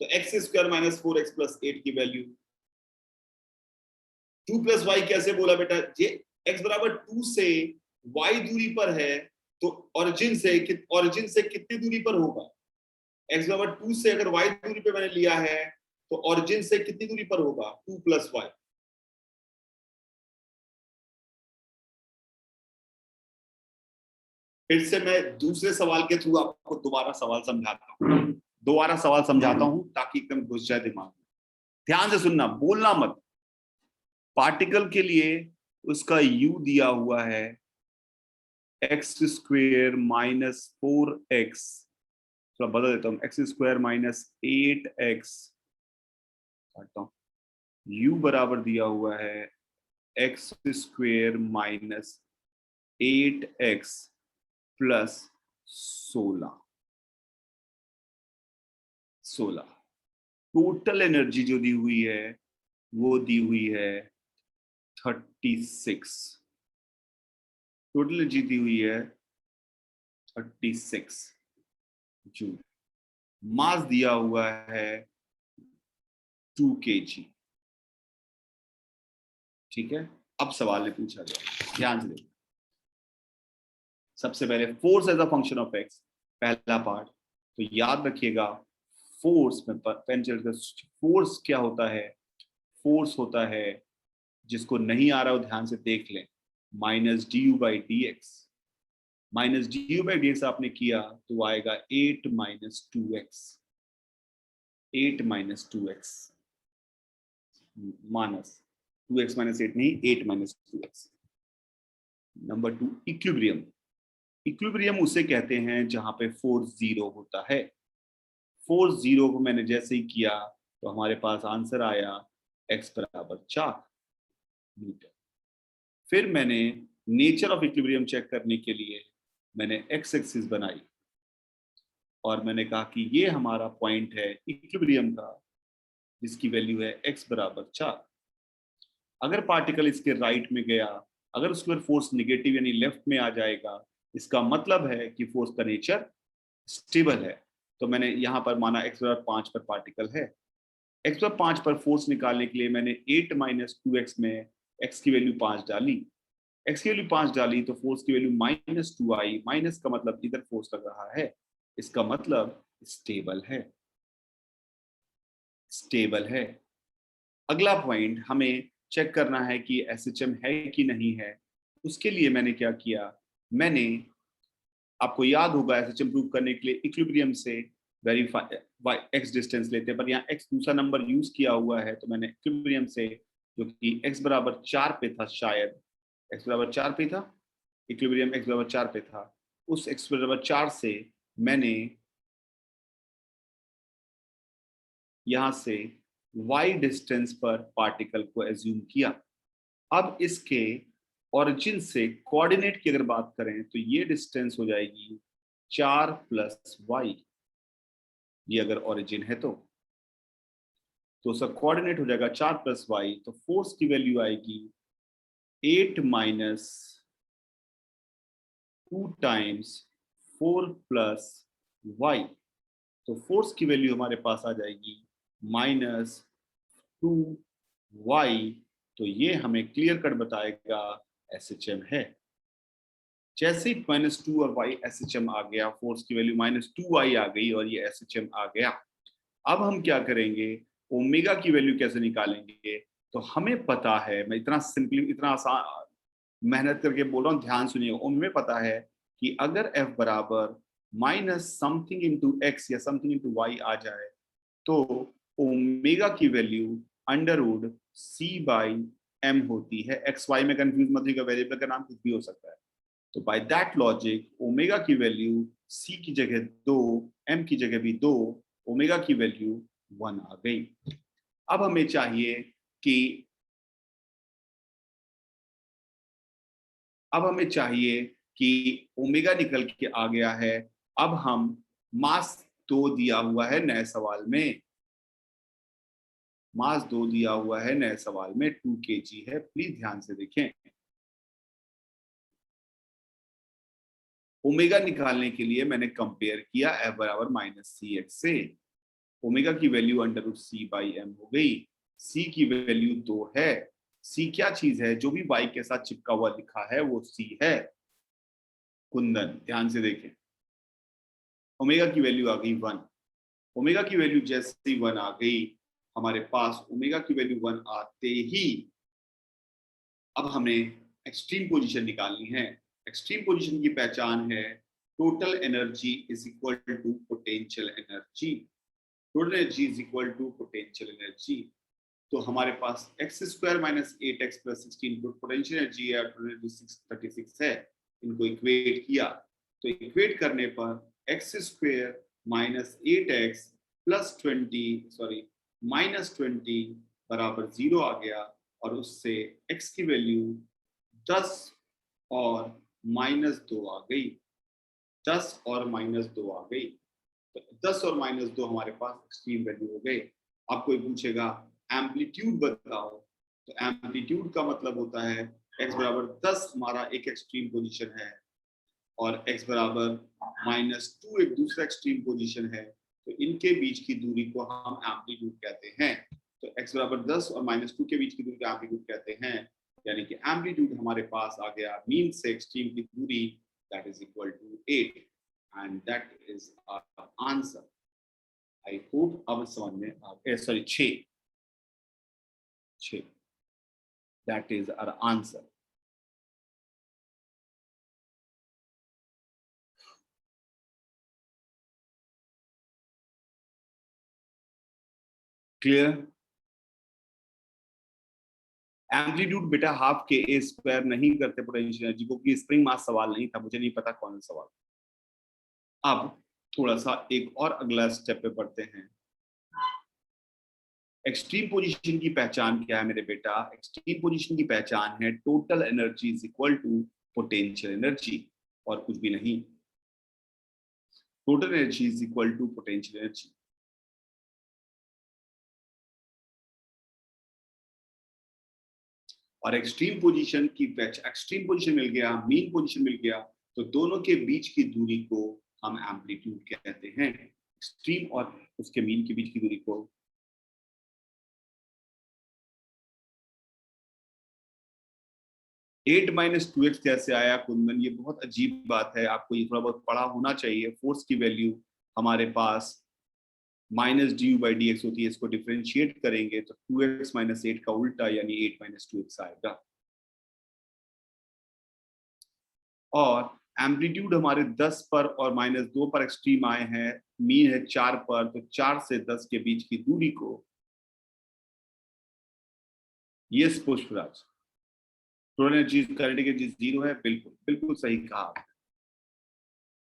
तो x² - 4x + 8 की वैल्यू 2 + y कैसे बोला बेटा? ये x बराबर 2 से y दूरी पर है, तो ओरिजिन से कितनी दूरी पर होगा? x बराबर 2 से अगर y दूरी पे मैंने लिया है तो ओरिजिन से कितनी दूरी पर होगा? 2 + y। फिर से मैं दूसरे सवाल के थ्रू आपको दोबारा सवाल समझाता हूं ताकि एकदम घुस जाए दिमाग में। ध्यान से सुनना, बोलना मत। पार्टिकल के लिए उसका u दिया हुआ है x² - 4x, थोड़ा बदल देता हूं, x² - 8x, u बराबर दिया हुआ है x² - 8x + 16। टोटल एनर्जी जो दी हुई है वो दी हुई है 36। टोटल एनर्जी दी हुई है 36 जूल। मास दिया हुआ है 2 kg। ठीक है, अब सवाल में पूछा गया, ध्यान से देखो। सबसे पहले force as a function of X, पहला पार्ट। तो याद रखिएगा फोर्स में फोर्स क्या होता है? फोर्स होता है, जिसको नहीं आ रहा हो ध्यान से देख लें, -du/dx। -du/dx आपने किया तो आएगा 8 - 2x, 8 - 2x, माइनस 2x - 8 नहीं, 8 - 2x। Number 2, equilibrium. इक्विलिब्रियम उसे कहते हैं जहां पे फोर्स 0 होता है। फोर्स 0 को मैंने जैसे ही किया तो हमारे पास आंसर आया x बराबर 4 मीटर। फिर मैंने नेचर ऑफ इक्विलिब्रियम चेक करने के लिए मैंने x एक्सिस बनाई और मैंने कहा कि ये हमारा पॉइंट है इक्विलिब्रियम का, जिसकी वैल्यू है x बराबर 4। अगर पार्टिकल इसके राइट में गया, अगर उसके ऊपर फोर्स निगेटिव यानी लेफ्ट में आ जाएगा, इसका मतलब है कि फोर्स का नेचर स्टेबल है। तो मैंने यहाँ पर माना x बराबर 5 पर पार्टिकल है। x बराबर 5 पर फोर्स निकालने के लिए मैंने 8 - 2x में x की वैल्यू 5 डाली। x की वैल्यू 5 डाली तो फोर्स की वैल्यू -2 आई। माइनस का मतलब इधर फोर्स लग रहा है, इसका मतलब स्टेबल है, स्टेबल है। अगला पॉइंट हमें चेक करना है कि SHM है कि नहीं है। उसके लिए मैंने क्या किया, मैंने, आपको याद होगा SHM प्रूव करने के लिए इक्विलिब्रियम से वेरीफाई x डिस्टेंस लेते हैं, पर यहाँ x दूसरा नंबर यूज किया हुआ है, तो मैंने इक्विलिब्रियम से, जो कि x बराबर 4 पे था, शायद x बराबर 4 पे था, इक्विलिब्रियम x बराबर 4 पे था, उस x बराबर 4 से मैंने यहां से y डिस्टेंस पर पार्टिकल को एज्यूम किया। अब इसके ओरिजिन से कोऑर्डिनेट की अगर बात करें तो ये डिस्टेंस हो जाएगी 4 प्लस y, ये अगर ओरिजिन है तो उसका कोऑर्डिनेट हो जाएगा 4 प्लस y, तो फोर्स की वैल्यू आएगी 8 माइनस 2 टाइम्स 4 प्लस y, तो फोर्स की वैल्यू हमारे पास आ जाएगी -2y, तो ये हमें क्लियर कट बताएगा SHM है। जैसे ही -2 और y SHM आ गया, फोर्स की वैल्यू -2y आ गई और ये SHM आ गया। अब हम क्या करेंगे, ओमेगा की वैल्यू कैसे निकालेंगे, तो हमें पता है, मैं इतना सिंपली, इतना आसान मेहनत करके बोल रहा हूँ, ध्यान सुनिए, हमें पता है कि अगर f बराबर माइनस समथिंग इंटू एक्स या समथिंग इंटू वाई आ जाए, तो ओमेगा की वैल्यू अंडरवुड c/m होती है। एक्स वाई में कंफ्यूज मत होइएगा, वेरिएबल का नाम कुछ भी हो सकता है। तो बाय दैट लॉजिक ओमेगा की वैल्यू c की जगह 2, m की जगह भी 2, ओमेगा की वैल्यू 1 आ गई। अब हमें चाहिए कि ओमेगा निकल के आ गया है। अब हम मास 2 दिया हुआ है नए सवाल में, मास 2 दिया हुआ है नए सवाल में 2 kg है। प्लीज ध्यान से देखें, ओमेगा निकालने के लिए मैंने कंपेयर किया f बराबर -cx से। ओमेगा की वैल्यू √c/m हो गई, c की वैल्यू 2 है। c क्या चीज है, जो भी y के साथ चिपका हुआ लिखा है वो c है। कुंदन ध्यान से देखें, ओमेगा की वैल्यू आ गई 1। ओमेगा की वैल्यू जैसे ही 1 आ गई, हमारे पास ओमेगा की वैल्यू 1 आते ही अब हमें एक्सट्रीम पोजीशन निकालनी है। एक्सट्रीम पोजीशन की पहचान है total energy is equal to potential energy. Total energy is equal to potential energy. तो हमारे पास x² - 8x + 16 पोटेंशियल एनर्जी है, टोटल एनर्जी 36 है। इनको इक्वेट किया, तो इक्वेट करने पर x² - 8x + 20 बराबर 0 आ गया, और उससे x की वैल्यू 10 और -2 आ गई। 10 और -2 आ गई, तो 10 और -2 हमारे पास एक्सट्रीम वैल्यू हो गए। अब कोई पूछेगा एम्पलीट्यूड बताओ, तो एम्पलीट्यूड का मतलब होता है x बराबर 10 हमारा एक एक्सट्रीम पोजीशन है, और x बराबर -2 एक दूसरा एक्सट्रीम पोजीशन है। तो इनके बीच की दूरी को हम एम्पलीट्यूड कहते हैं। तो x बराबर 10 और -2 के बीच की दूरी को एम्पलीट्यूड कहते हैं। यानी कि एम्पलीट्यूड हमारे पास आ गया मीन से एक्सट्रीम की दूरी, that is equal to 8, and that is our answer. I hope अब समझ में आ गया। Sorry 6, that is our answer. Clear? Amplitude बेटा हाफ के ए स्क्वायर नहीं करते पोटेंशियल एनर्जी को, क्योंकि स्प्रिंग मास सवाल नहीं था, मुझे नहीं पता कौन सा सवाल। अब थोड़ा सा एक और अगला स्टेप पे पढ़ते हैं। एक्सट्रीम पोजीशन की पहचान क्या है मेरे बेटा? एक्सट्रीम पोजीशन की पहचान है total energy is equal to potential energy, और कुछ भी नहीं। Total energy is equal to potential energy. और एक्सट्रीम पोजीशन मिल गया, मीन पोजीशन मिल गया, तो दोनों के बीच की दूरी को हम एम्पलीट्यूड कहते हैं। एक्सट्रीम और उसके मीन के बीच की दूरी को 8 - 2x कैसे आया कुंदन? ये बहुत अजीब बात है, आपको ये थोड़ा बहुत पढ़ा होना चाहिए। फोर्स की वैल्यू हमारे पास -du/dx होती है, इसको डिफरेंशिएट करेंगे तो 2x - 8 का उल्टा यानी 8 - 2x आएगा। और एम्पलीट्यूड हमारे 10 पर और -2 पर एक्सट्रीम आए हैं, मीन है 4 पर, तो 4 से 10 के बीच की दूरी को, yes Pushpraj, total energy kinetic energy 0 है। बिल्कुल बिल्कुल सही कहा आपने।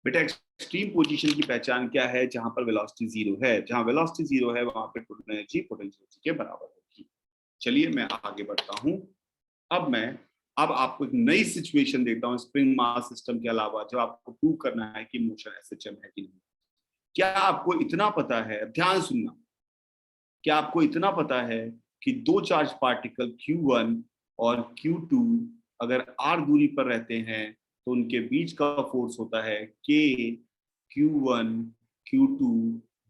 बेटा एक्सट्रीम पोजीशन की पहचान क्या है? जहां पर वेलोसिटी 0 है। जहां वेलोसिटी 0 है वहां पे टोटल एनर्जी पोटेंशियल एनर्जी के बराबर होगी। चलिए मैं आगे बढ़ता हूं। अब आपको एक नई सिचुएशन देता हूं स्प्रिंग मास सिस्टम के अलावा, जो आपको प्रूव करना है कि मोशन एसएचएम है कि नहीं। क्या आपको इतना पता है, ध्यान सुनना, क्या आपको इतना पता है कि दो चार्ज पार्टिकल Q1 और Q2 अगर r दूरी पर रहते हैं तो उनके बीच का फोर्स होता है K Q1 Q2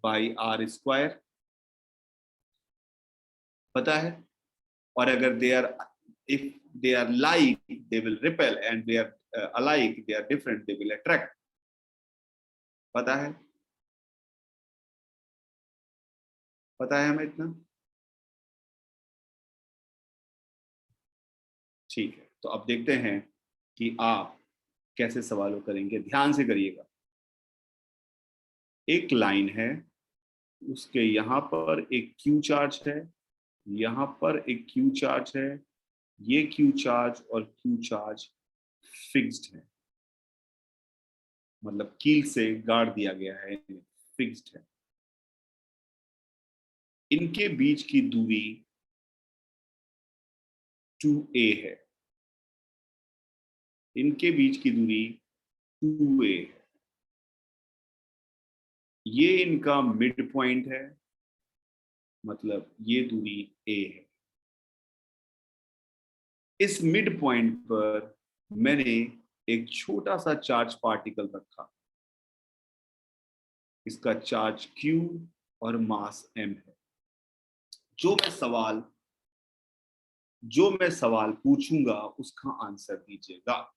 by r²? पता है? और अगर if they are like they will repel and they are alike they are different they will attract. पता है? पता है हमें इतना? ठीक है, तो अब देखते हैं कि आप कैसे सवालों करेंगे। ध्यान से करिएगा। एक लाइन है, उसके यहाँ पर एक Q चार्ज है, यहाँ पर एक Q चार्ज है, ये Q चार्ज और Q चार्ज फिक्स्ड है, मतलब कील से गाड़ दिया गया है, फिक्स्ड है। इनके बीच की दूरी 2a है, इनके बीच की दूरी 2a है। ये इनका मिड पॉइंट है, मतलब ये दूरी a है। इस मिड पॉइंट पर मैंने एक छोटा सा चार्ज पार्टिकल रखा, इसका चार्ज Q और मास m है। जो मैं सवाल पूछूंगा उसका आंसर दीजिएगा।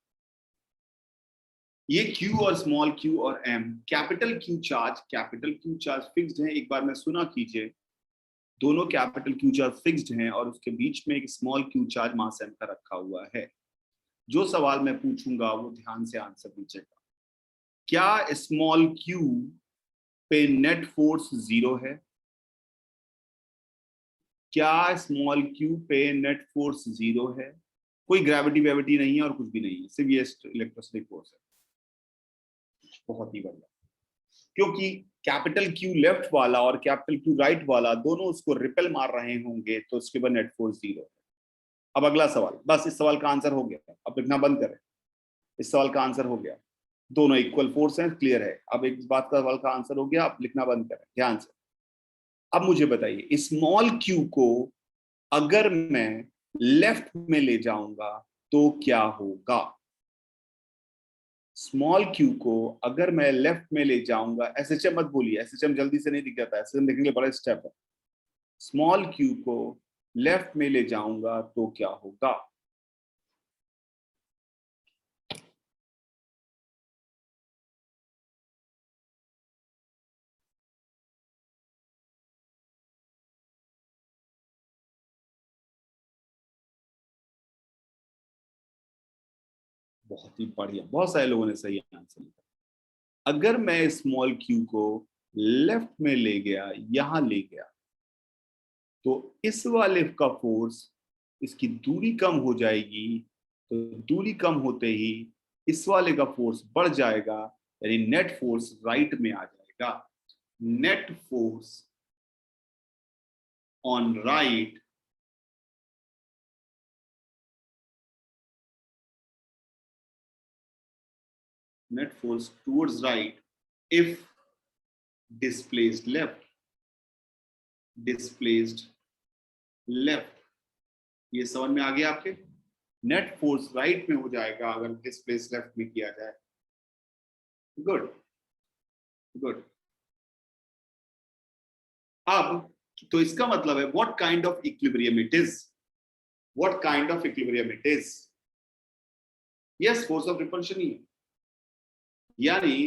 ये Q और स्मॉल q और m, capital Q charge fixed है। एक बार मैं सुना कीजिए, दोनों कैपिटल Q चार्ज फिक्स्ड हैं और उसके बीच में एक स्मॉल q चार्ज मास m का रखा हुआ है। जो सवाल मैं पूछूंगा वो ध्यान से आंसर दीजिएगा। क्या स्मॉल q पे नेट फोर्स 0 है? क्या स्मॉल q पे नेट फोर्स 0 है? कोई ग्रेविटी नहीं है और कुछ भी नहीं है, सिर्फ ये इलेक्ट्रोस्टैटिक फोर्स है। बहुत ही बढ़िया, क्योंकि कैपिटल Q लेफ्ट वाला और कैपिटल Q राइट वाला दोनों उसको रिपेल मार रहे होंगे, तो उसके बाद नेट फोर्स 0 है। अब अगला सवाल, बस इस सवाल का आंसर हो गया, अब लिखना बंद करें। इस सवाल का आंसर हो गया, दोनों इक्वल फोर्स हैं, क्लियर है। अब एक बात का सवाल का आंसर हो गया, अब लिखना बंद करें ध्यान से। अब मुझे बताइए, स्मॉल q को अगर मैं लेफ्ट में ले जाऊंगा तो क्या होगा? स्मॉल q को अगर मैं लेफ्ट में ले जाऊंगा, एसएचएम मत बोलिए, एसएचएम जल्दी से नहीं दिख जाता है, एसएचएम देखने के बड़ा स्टेप है। स्मॉल q को लेफ्ट में ले जाऊंगा तो क्या होगा? बहुत ही बढ़िया, बहुत सारे लोगों ने सही आंसर लिखा। अगर मैं स्मॉल q को लेफ्ट में ले गया, यहां ले गया, तो इस वाले का फोर्स, इसकी दूरी कम हो जाएगी, तो दूरी कम होते ही इस वाले का फोर्स बढ़ जाएगा, यानी नेट फोर्स राइट में आ जाएगा। Net force on right net force towards right if displaced left, ये समझ में आ गया आपके? नेट फोर्स राइट में हो जाएगा अगर डिस्प्लेस लेफ्ट में किया जाए। Good good. अब तो इसका मतलब है what kind of equilibrium it is, what kind of equilibrium it is? Yes, force of repulsion ही, यानी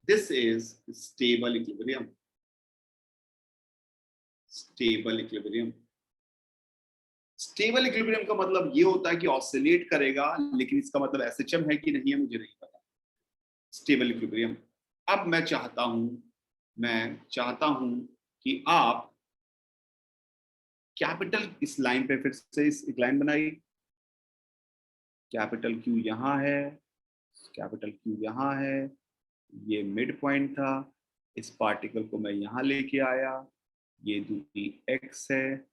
this is stable equilibrium. Stable equilibrium, stable equilibrium का मतलब ये होता है कि ऑसिलेट करेगा, लेकिन इसका मतलब एसएचएम है कि नहीं है मुझे नहीं पता। Stable equilibrium. अब मैं चाहता हूं कि आप कैपिटल इस लाइन पे फिर से एक लाइन बनाइए। कैपिटल क्यू यहां है, कैपिटल क्यू यहां है, ये मिड पॉइंट था, इस पार्टिकल को मैं यहां लेके आया, ये दूरी x है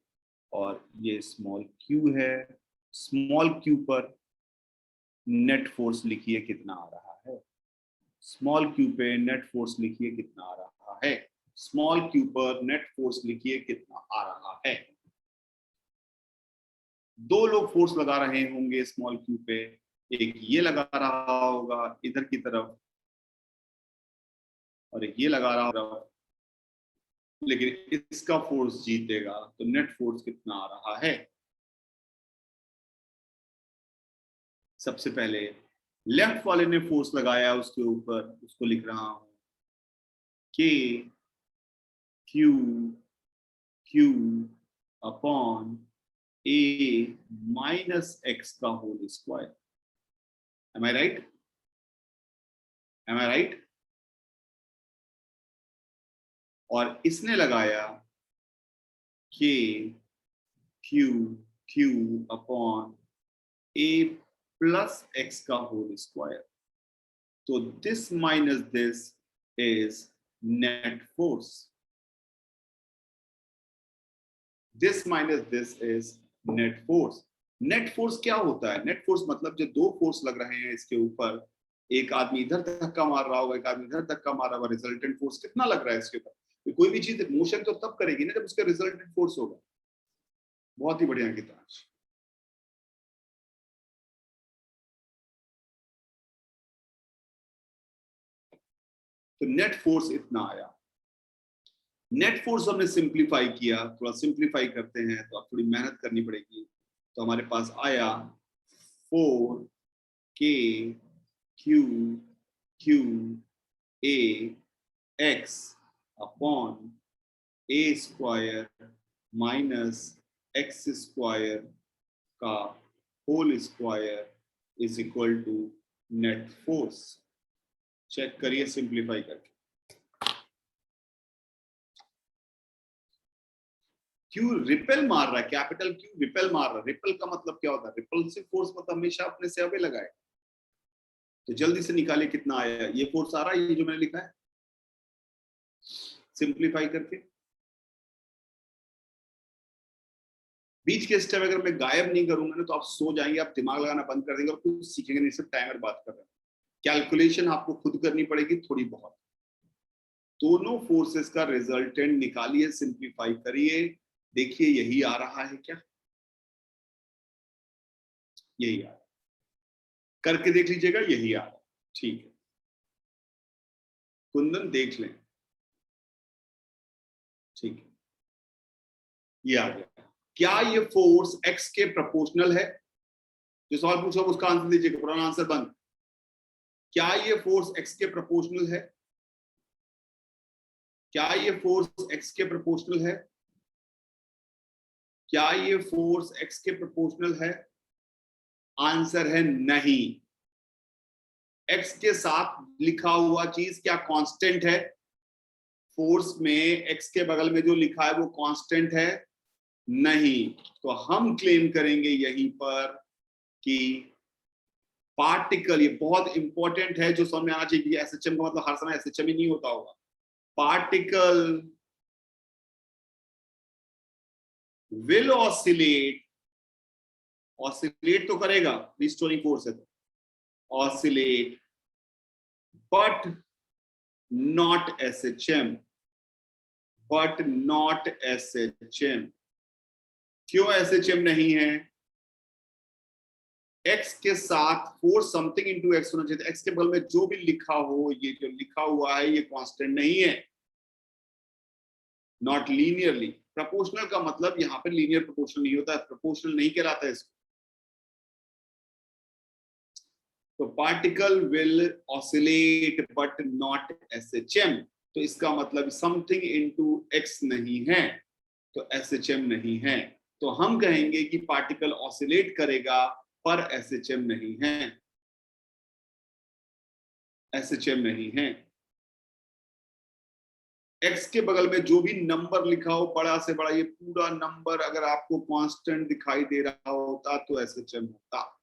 और ये स्मॉल q है। स्मॉल q पर नेट फोर्स लिखिए कितना आ रहा है। स्मॉल q पे नेट फोर्स लिखिए कितना आ रहा है। स्मॉल q पर नेट फोर्स लिखिए कितना आ रहा है। दो लोग फोर्स लगा रहे होंगे स्मॉल q पे, एक ये लगा रहा होगा इधर की तरफ और एक ये लगा रहा होगा, लेकिन इसका फोर्स जीतेगा। तो नेट फोर्स कितना आ रहा है। सबसे पहले लेफ्ट वाले ने फोर्स लगाया उसके ऊपर, उसको लिख रहा हूं K Q upon A minus x का whole square. Am I right? Am I right? और इसने लगाया K Q upon A plus x का होल स्क्वायर। तो this minus this is net force. This minus this is net force. Net force क्या होता है? Net force मतलब जो दो फोर्स लग रहे हैं इसके ऊपर, एक आदमी इधर धक्का मार रहा होगा, एक आदमी इधर धक्का मार रहा होगा, रिजल्टेंट फोर्स कितना लग रहा है इसके ऊपर। कोई भी चीज मोशन तो तब करेगी ना जब उसका रिजल्टेंट फोर्स होगा। बहुत ही बढ़िया गीतांश। तो नेट फोर्स इतना आया। नेट फोर्स हमने सिंप्लीफाई किया, थोड़ा सिंप्लीफाई करते हैं तो अब थोड़ी मेहनत करनी पड़ेगी। तो हमारे पास आया 4K Q A x upon A square minus x square का whole square is equal to net force. Check करिए सिंप्लीफाई करके। क्यू रिपेल मार रहा है, कैपिटल क्यू रिपेल मार रहा है। रिपेल का मतलब क्या होता है? रिपल्सिव फोर्स मतलब हमेशा अपने से अवे लगाए। तो जल्दी से निकालिए कितना आया। ये फोर्स आ रहा है, ये जो मैंने लिखा है सिंप्लीफाई करके। बीच के स्टेप अगर मैं गायब नहीं करूंगा ना तो आप सो जाएंगे, आप दिमाग लगाना बंद कर देंगे और कुछ सीखेंगे नहीं। सिर्फ टाइमर बात कर रहे हैं। कैलकुलेशन आपको खुद करनी पड़ेगी थोड़ी बहुत। दोनों फोर्सेस का रिजल्टेंट निकालिए, सिंप्लीफाई करिए, देखिए यही आ रहा है क्या? यही आ रहा है। करके देख लीजिएगा, यही आ रहा है। ठीक है कुंदन, देख लें। ठीक है, ये आ गया। क्या ये फोर्स x के प्रोपोर्शनल है? जो सवाल पूछा उसका आंसर दीजिएगा, पुराना आंसर बंद। क्या ये फोर्स x के प्रोपोर्शनल है? क्या ये फोर्स x के प्रोपोर्शनल है? क्या ये फोर्स x के प्रोपोर्शनल है? आंसर है नहीं। x के साथ लिखा हुआ चीज क्या कांस्टेंट है? फोर्स में x के बगल में जो लिखा है वो कांस्टेंट है? नहीं। तो हम क्लेम करेंगे यहीं पर कि पार्टिकल, ये बहुत इंपॉर्टेंट है जो समझ में आना चाहिए। एसएचएम का मतलब हर समय एसएचएम ही नहीं होता होगा। पार्टिकल विल ऑसिलेट, ऑसिलेट तो करेगा, रिस्टोरिंग फोर्स है तो oscillate, but not SHM, but not SHM. क्यों एसएचएम नहीं है? x के साथ फोर्स समथिंग इनटू x होना चाहिए। x के बगल में जो भी लिखा हो, ये जो लिखा हुआ है ये कांस्टेंट नहीं है। Not linearly. प्रोपोर्शनल का मतलब यहाँ पे लीनियर प्रोपोर्शनल नहीं होता है, प्रोपोर्शनल नहीं कहलाता है इसको। तो particle will oscillate but not SHM. तो इसका मतलब समथिंग इनटू x नहीं है, तो एसएचएम नहीं है। तो हम कहेंगे कि पार्टिकल ऑसिलेट करेगा पर एसएचएम नहीं है। एसएचएम नहीं है। एक्स के बगल में जो भी नंबर लिखा हो बड़ा से बड़ा, ये पूरा नंबर अगर आपको कांस्टेंट दिखाई दे रहा होता तो एसएचएम होता,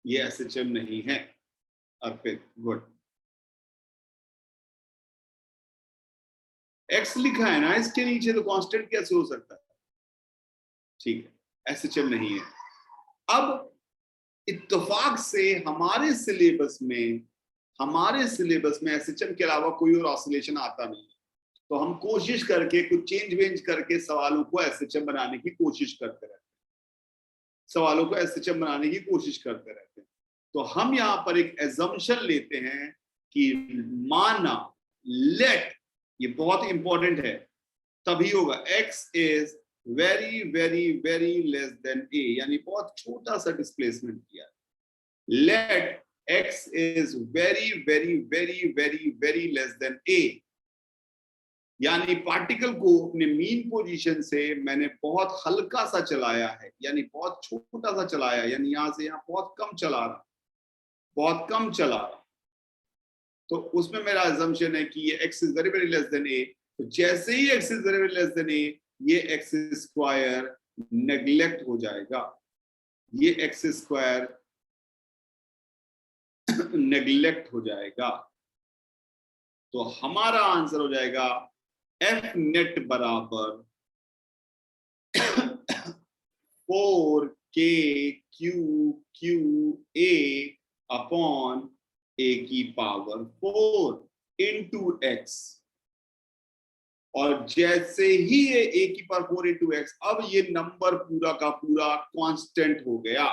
ये एसएचएम नहीं है। अर्पित, गुड। एक्स लिखा है ना इसके नीचे, तो कांस्टेंट कैसे हो सकता है? ठीक है, एसएचएम नहीं है। अब इत्तेफाक से हमारे सिलेबस में एसएचएम के अलावा कोई और ऑसिलेशन आता नहीं, तो हम कोशिश करके कुछ चेंज वेंज करके सवालों को एसएचएम बनाने की कोशिश करते रहते हैं। तो हम यहाँ पर एक एजम्पशन लेते हैं कि माना, लेट, ये बहुत इंपॉर्टेंट है, तभी होगा x is very very very less than a, यानी बहुत छोटा सा डिस्प्लेसमेंट किया। Let x is very very very very very less than a, यानी पार्टिकल को अपने मीन पोजीशन से मैंने बहुत हल्का सा चलाया है, यानी बहुत छोटा सा चलाया, यानी यहां से यहां बहुत कम चला रहा। तो उसमें मेरा assumption है कि ये x is very very less than a, तो जैसे ही x is very very less than a, ये x स्क्वायर नेग्लेक्ट हो जाएगा, ये x स्क्वायर नेग्लेक्ट हो जाएगा। तो हमारा आंसर हो जाएगा f नेट बराबर 4KQQA अपॉन a की पावर 4 इंटू x। और जैसे ही ये a की पावर 4 इंटू x, अब ये नंबर पूरा का पूरा कांस्टेंट हो गया।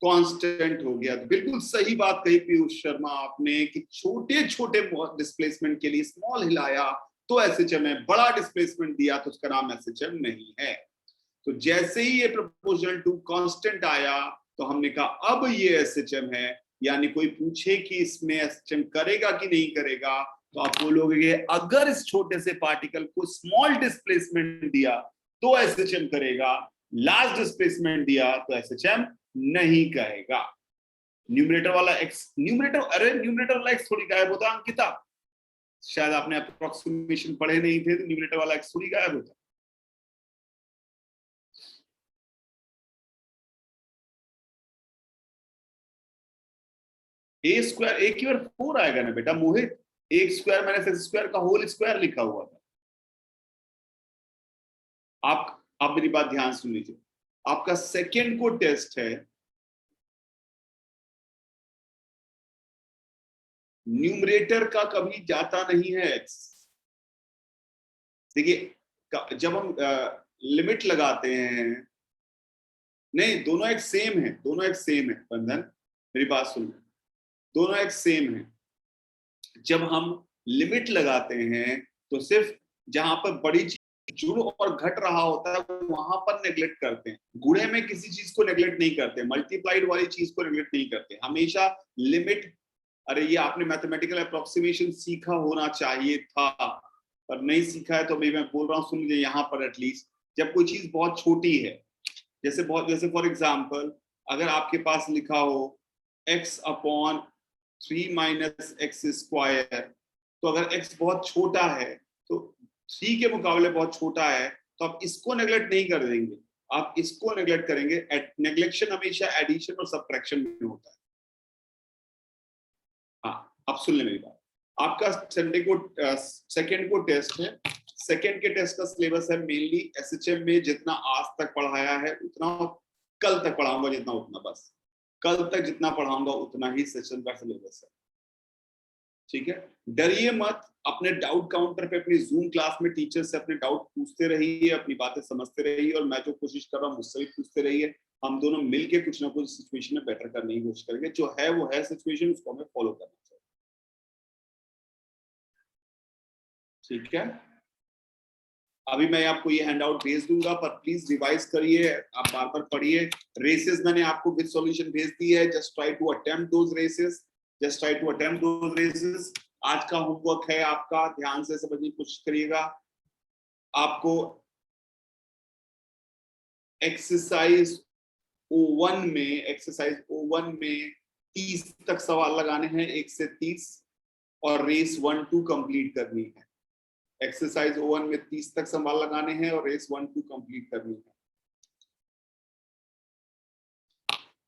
तो बिल्कुल सही बात कही पीयूष शर्मा आपने कि छोटे छोटे डिस्प्लेसमेंट के लिए स्मॉल हिलाया तो एसएचएम है, बड़ा डिस्प्लेसमेंट दिया तो उसका नाम एसएचएम नहीं है। तो जैसे ही ये प्रोपोर्शनल टू कांस्टेंट आया तो हमने कहा अब ये एसएचएम है, यानी कोई पूछे कि इसमें एसएचएम करेगा कि नहीं करेगा, तो आप बोलोगे अगर इस छोटे से पार्टिकल को स्मॉल डिस्प्लेसमेंट दिया तो एसएचएम करेगा, लार्ज डिस्प्लेसमेंट दिया तो एसएचएम नहीं कहेगा। न्यूमरेटर वाला एक्स थोड़ी गायब होता अंकिता, शायद आपने अप्रोक्सीमेशन पढ़े नहीं थे, तो न्यूमरेटर वाला एक्स थोड़ी गायब होता। ए स्क्वायर, ए की बार 4 आएगा ना बेटा मोहित, एक स्क्वायर माइनस एक्स स्क्वायर का होल स्क्वायर लिखा हुआ था। आप मेरी बात ध्यान सुन लीजिए, आपका सेकेंड को टेस्ट है, न्यूमरेटर का कभी जाता नहीं है एक्स। देखिए जब हम लिमिट लगाते हैं, नहीं दोनों एक सेम है, बंधन मेरी बात सुन, दोनों एक सेम है। जब हम लिमिट लगाते हैं तो सिर्फ जहां पर बड़ी चीज जुड़ और घट रहा होता है वहां पर नेग्लेक्ट करते हैं, गुणे में किसी चीज को नेग्लेक्ट नहीं करते, मल्टीप्लाइड वाली चीज को नेग्लेक्ट नहीं करते, हमेशा लिमिट। अरे ये आपने मैथमेटिकल अप्रोक्सीमेशन सीखा होना चाहिए था, पर नहीं सीखा है तो अभी मैं बोल रहा हूँ, सुन लीजिए। यहाँ पर एटलीस्ट जब कोई चीज बहुत छोटी है, जैसे फॉर एग्जाम्पल अगर आपके पास लिखा हो x upon 3 minus x square, तो अगर x बहुत छोटा है तो 3 के मुकाबले बहुत छोटा है, तो आप इसको नेग्लेक्ट नहीं कर देंगे, आप इसको नेग्लेक्ट करेंगे। नेग्लेक्शन हमेशा एडिशन और सब्ट्रैक्शन में होता है। हाँ, अब सुन ले मेरी बात। आपका सेकंड को टेस्ट है, सेकंड के टेस्ट का सिलेबस है मेनली एसएचएम में जितना आज तक पढ़ाया है उतना, कल तक पढ़ाऊंगा जितना उतना, बस कल तक जितना पढ़ाऊंगा उतना ही सेशन का सिलेबस है, ठीक है। डरिए मत, अपने डाउट काउंटर पे अपनी जूम क्लास में टीचर से अपने डाउट पूछते रहिए, अपनी बातें समझते रहिए, और मैं जो कोशिश कर रहा हूँ मुझसे भी पूछते रहिए। हम दोनों मिलके कुछ ना कुछ सिचुएशन में बेटर करने की कोशिश करेंगे, जो है वो है सिचुएशन, उसको हमें फॉलो करना चाहिए, ठीक है। अभी मैं आपको ये हैंडआउट भेज दूंगा, पर प्लीज रिवाइज करिए, आप बार बार पढ़िए। रेसेस मैंने आपको विद सॉल्यूशन भेज दी है, just try to attempt those races. आज का होमवर्क है आपका, ध्यान से समझने की कोशिश करिएगा। आपको एक्सरसाइज O1 में 30 तक सवाल लगाने हैं, 1 से 30, और रेस 1-2 कंप्लीट करनी है। एक्सरसाइज O1 में 30 तक सवाल लगाने हैं और रेस 1-2 कंप्लीट करनी है।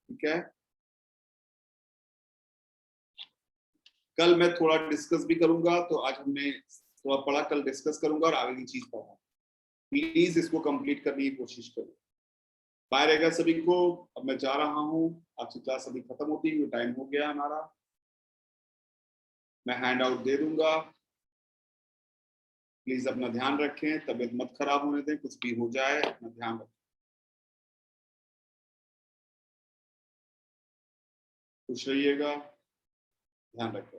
ठीक है, कल मैं थोड़ा डिस्कस भी करूंगा, तो आज हमने थोड़ा पढ़ा, कल डिस्कस करूंगा और आगे की चीज पढ़ा। प्लीज इसको कंप्लीट करने की कोशिश करो। बाय रहेगा सभी को। अब मैं जा रहा हूँ, आपकी क्लास अभी खत्म होती है, टाइम हो गया हमारा। मैं हैंड आउट दे दूंगा। प्लीज अपना ध्यान रखें, तबीयत मत खराब होने दें, कुछ भी हो जाए अपना ध्यान रखें। खुश रहिएगा, ध्यान रखें।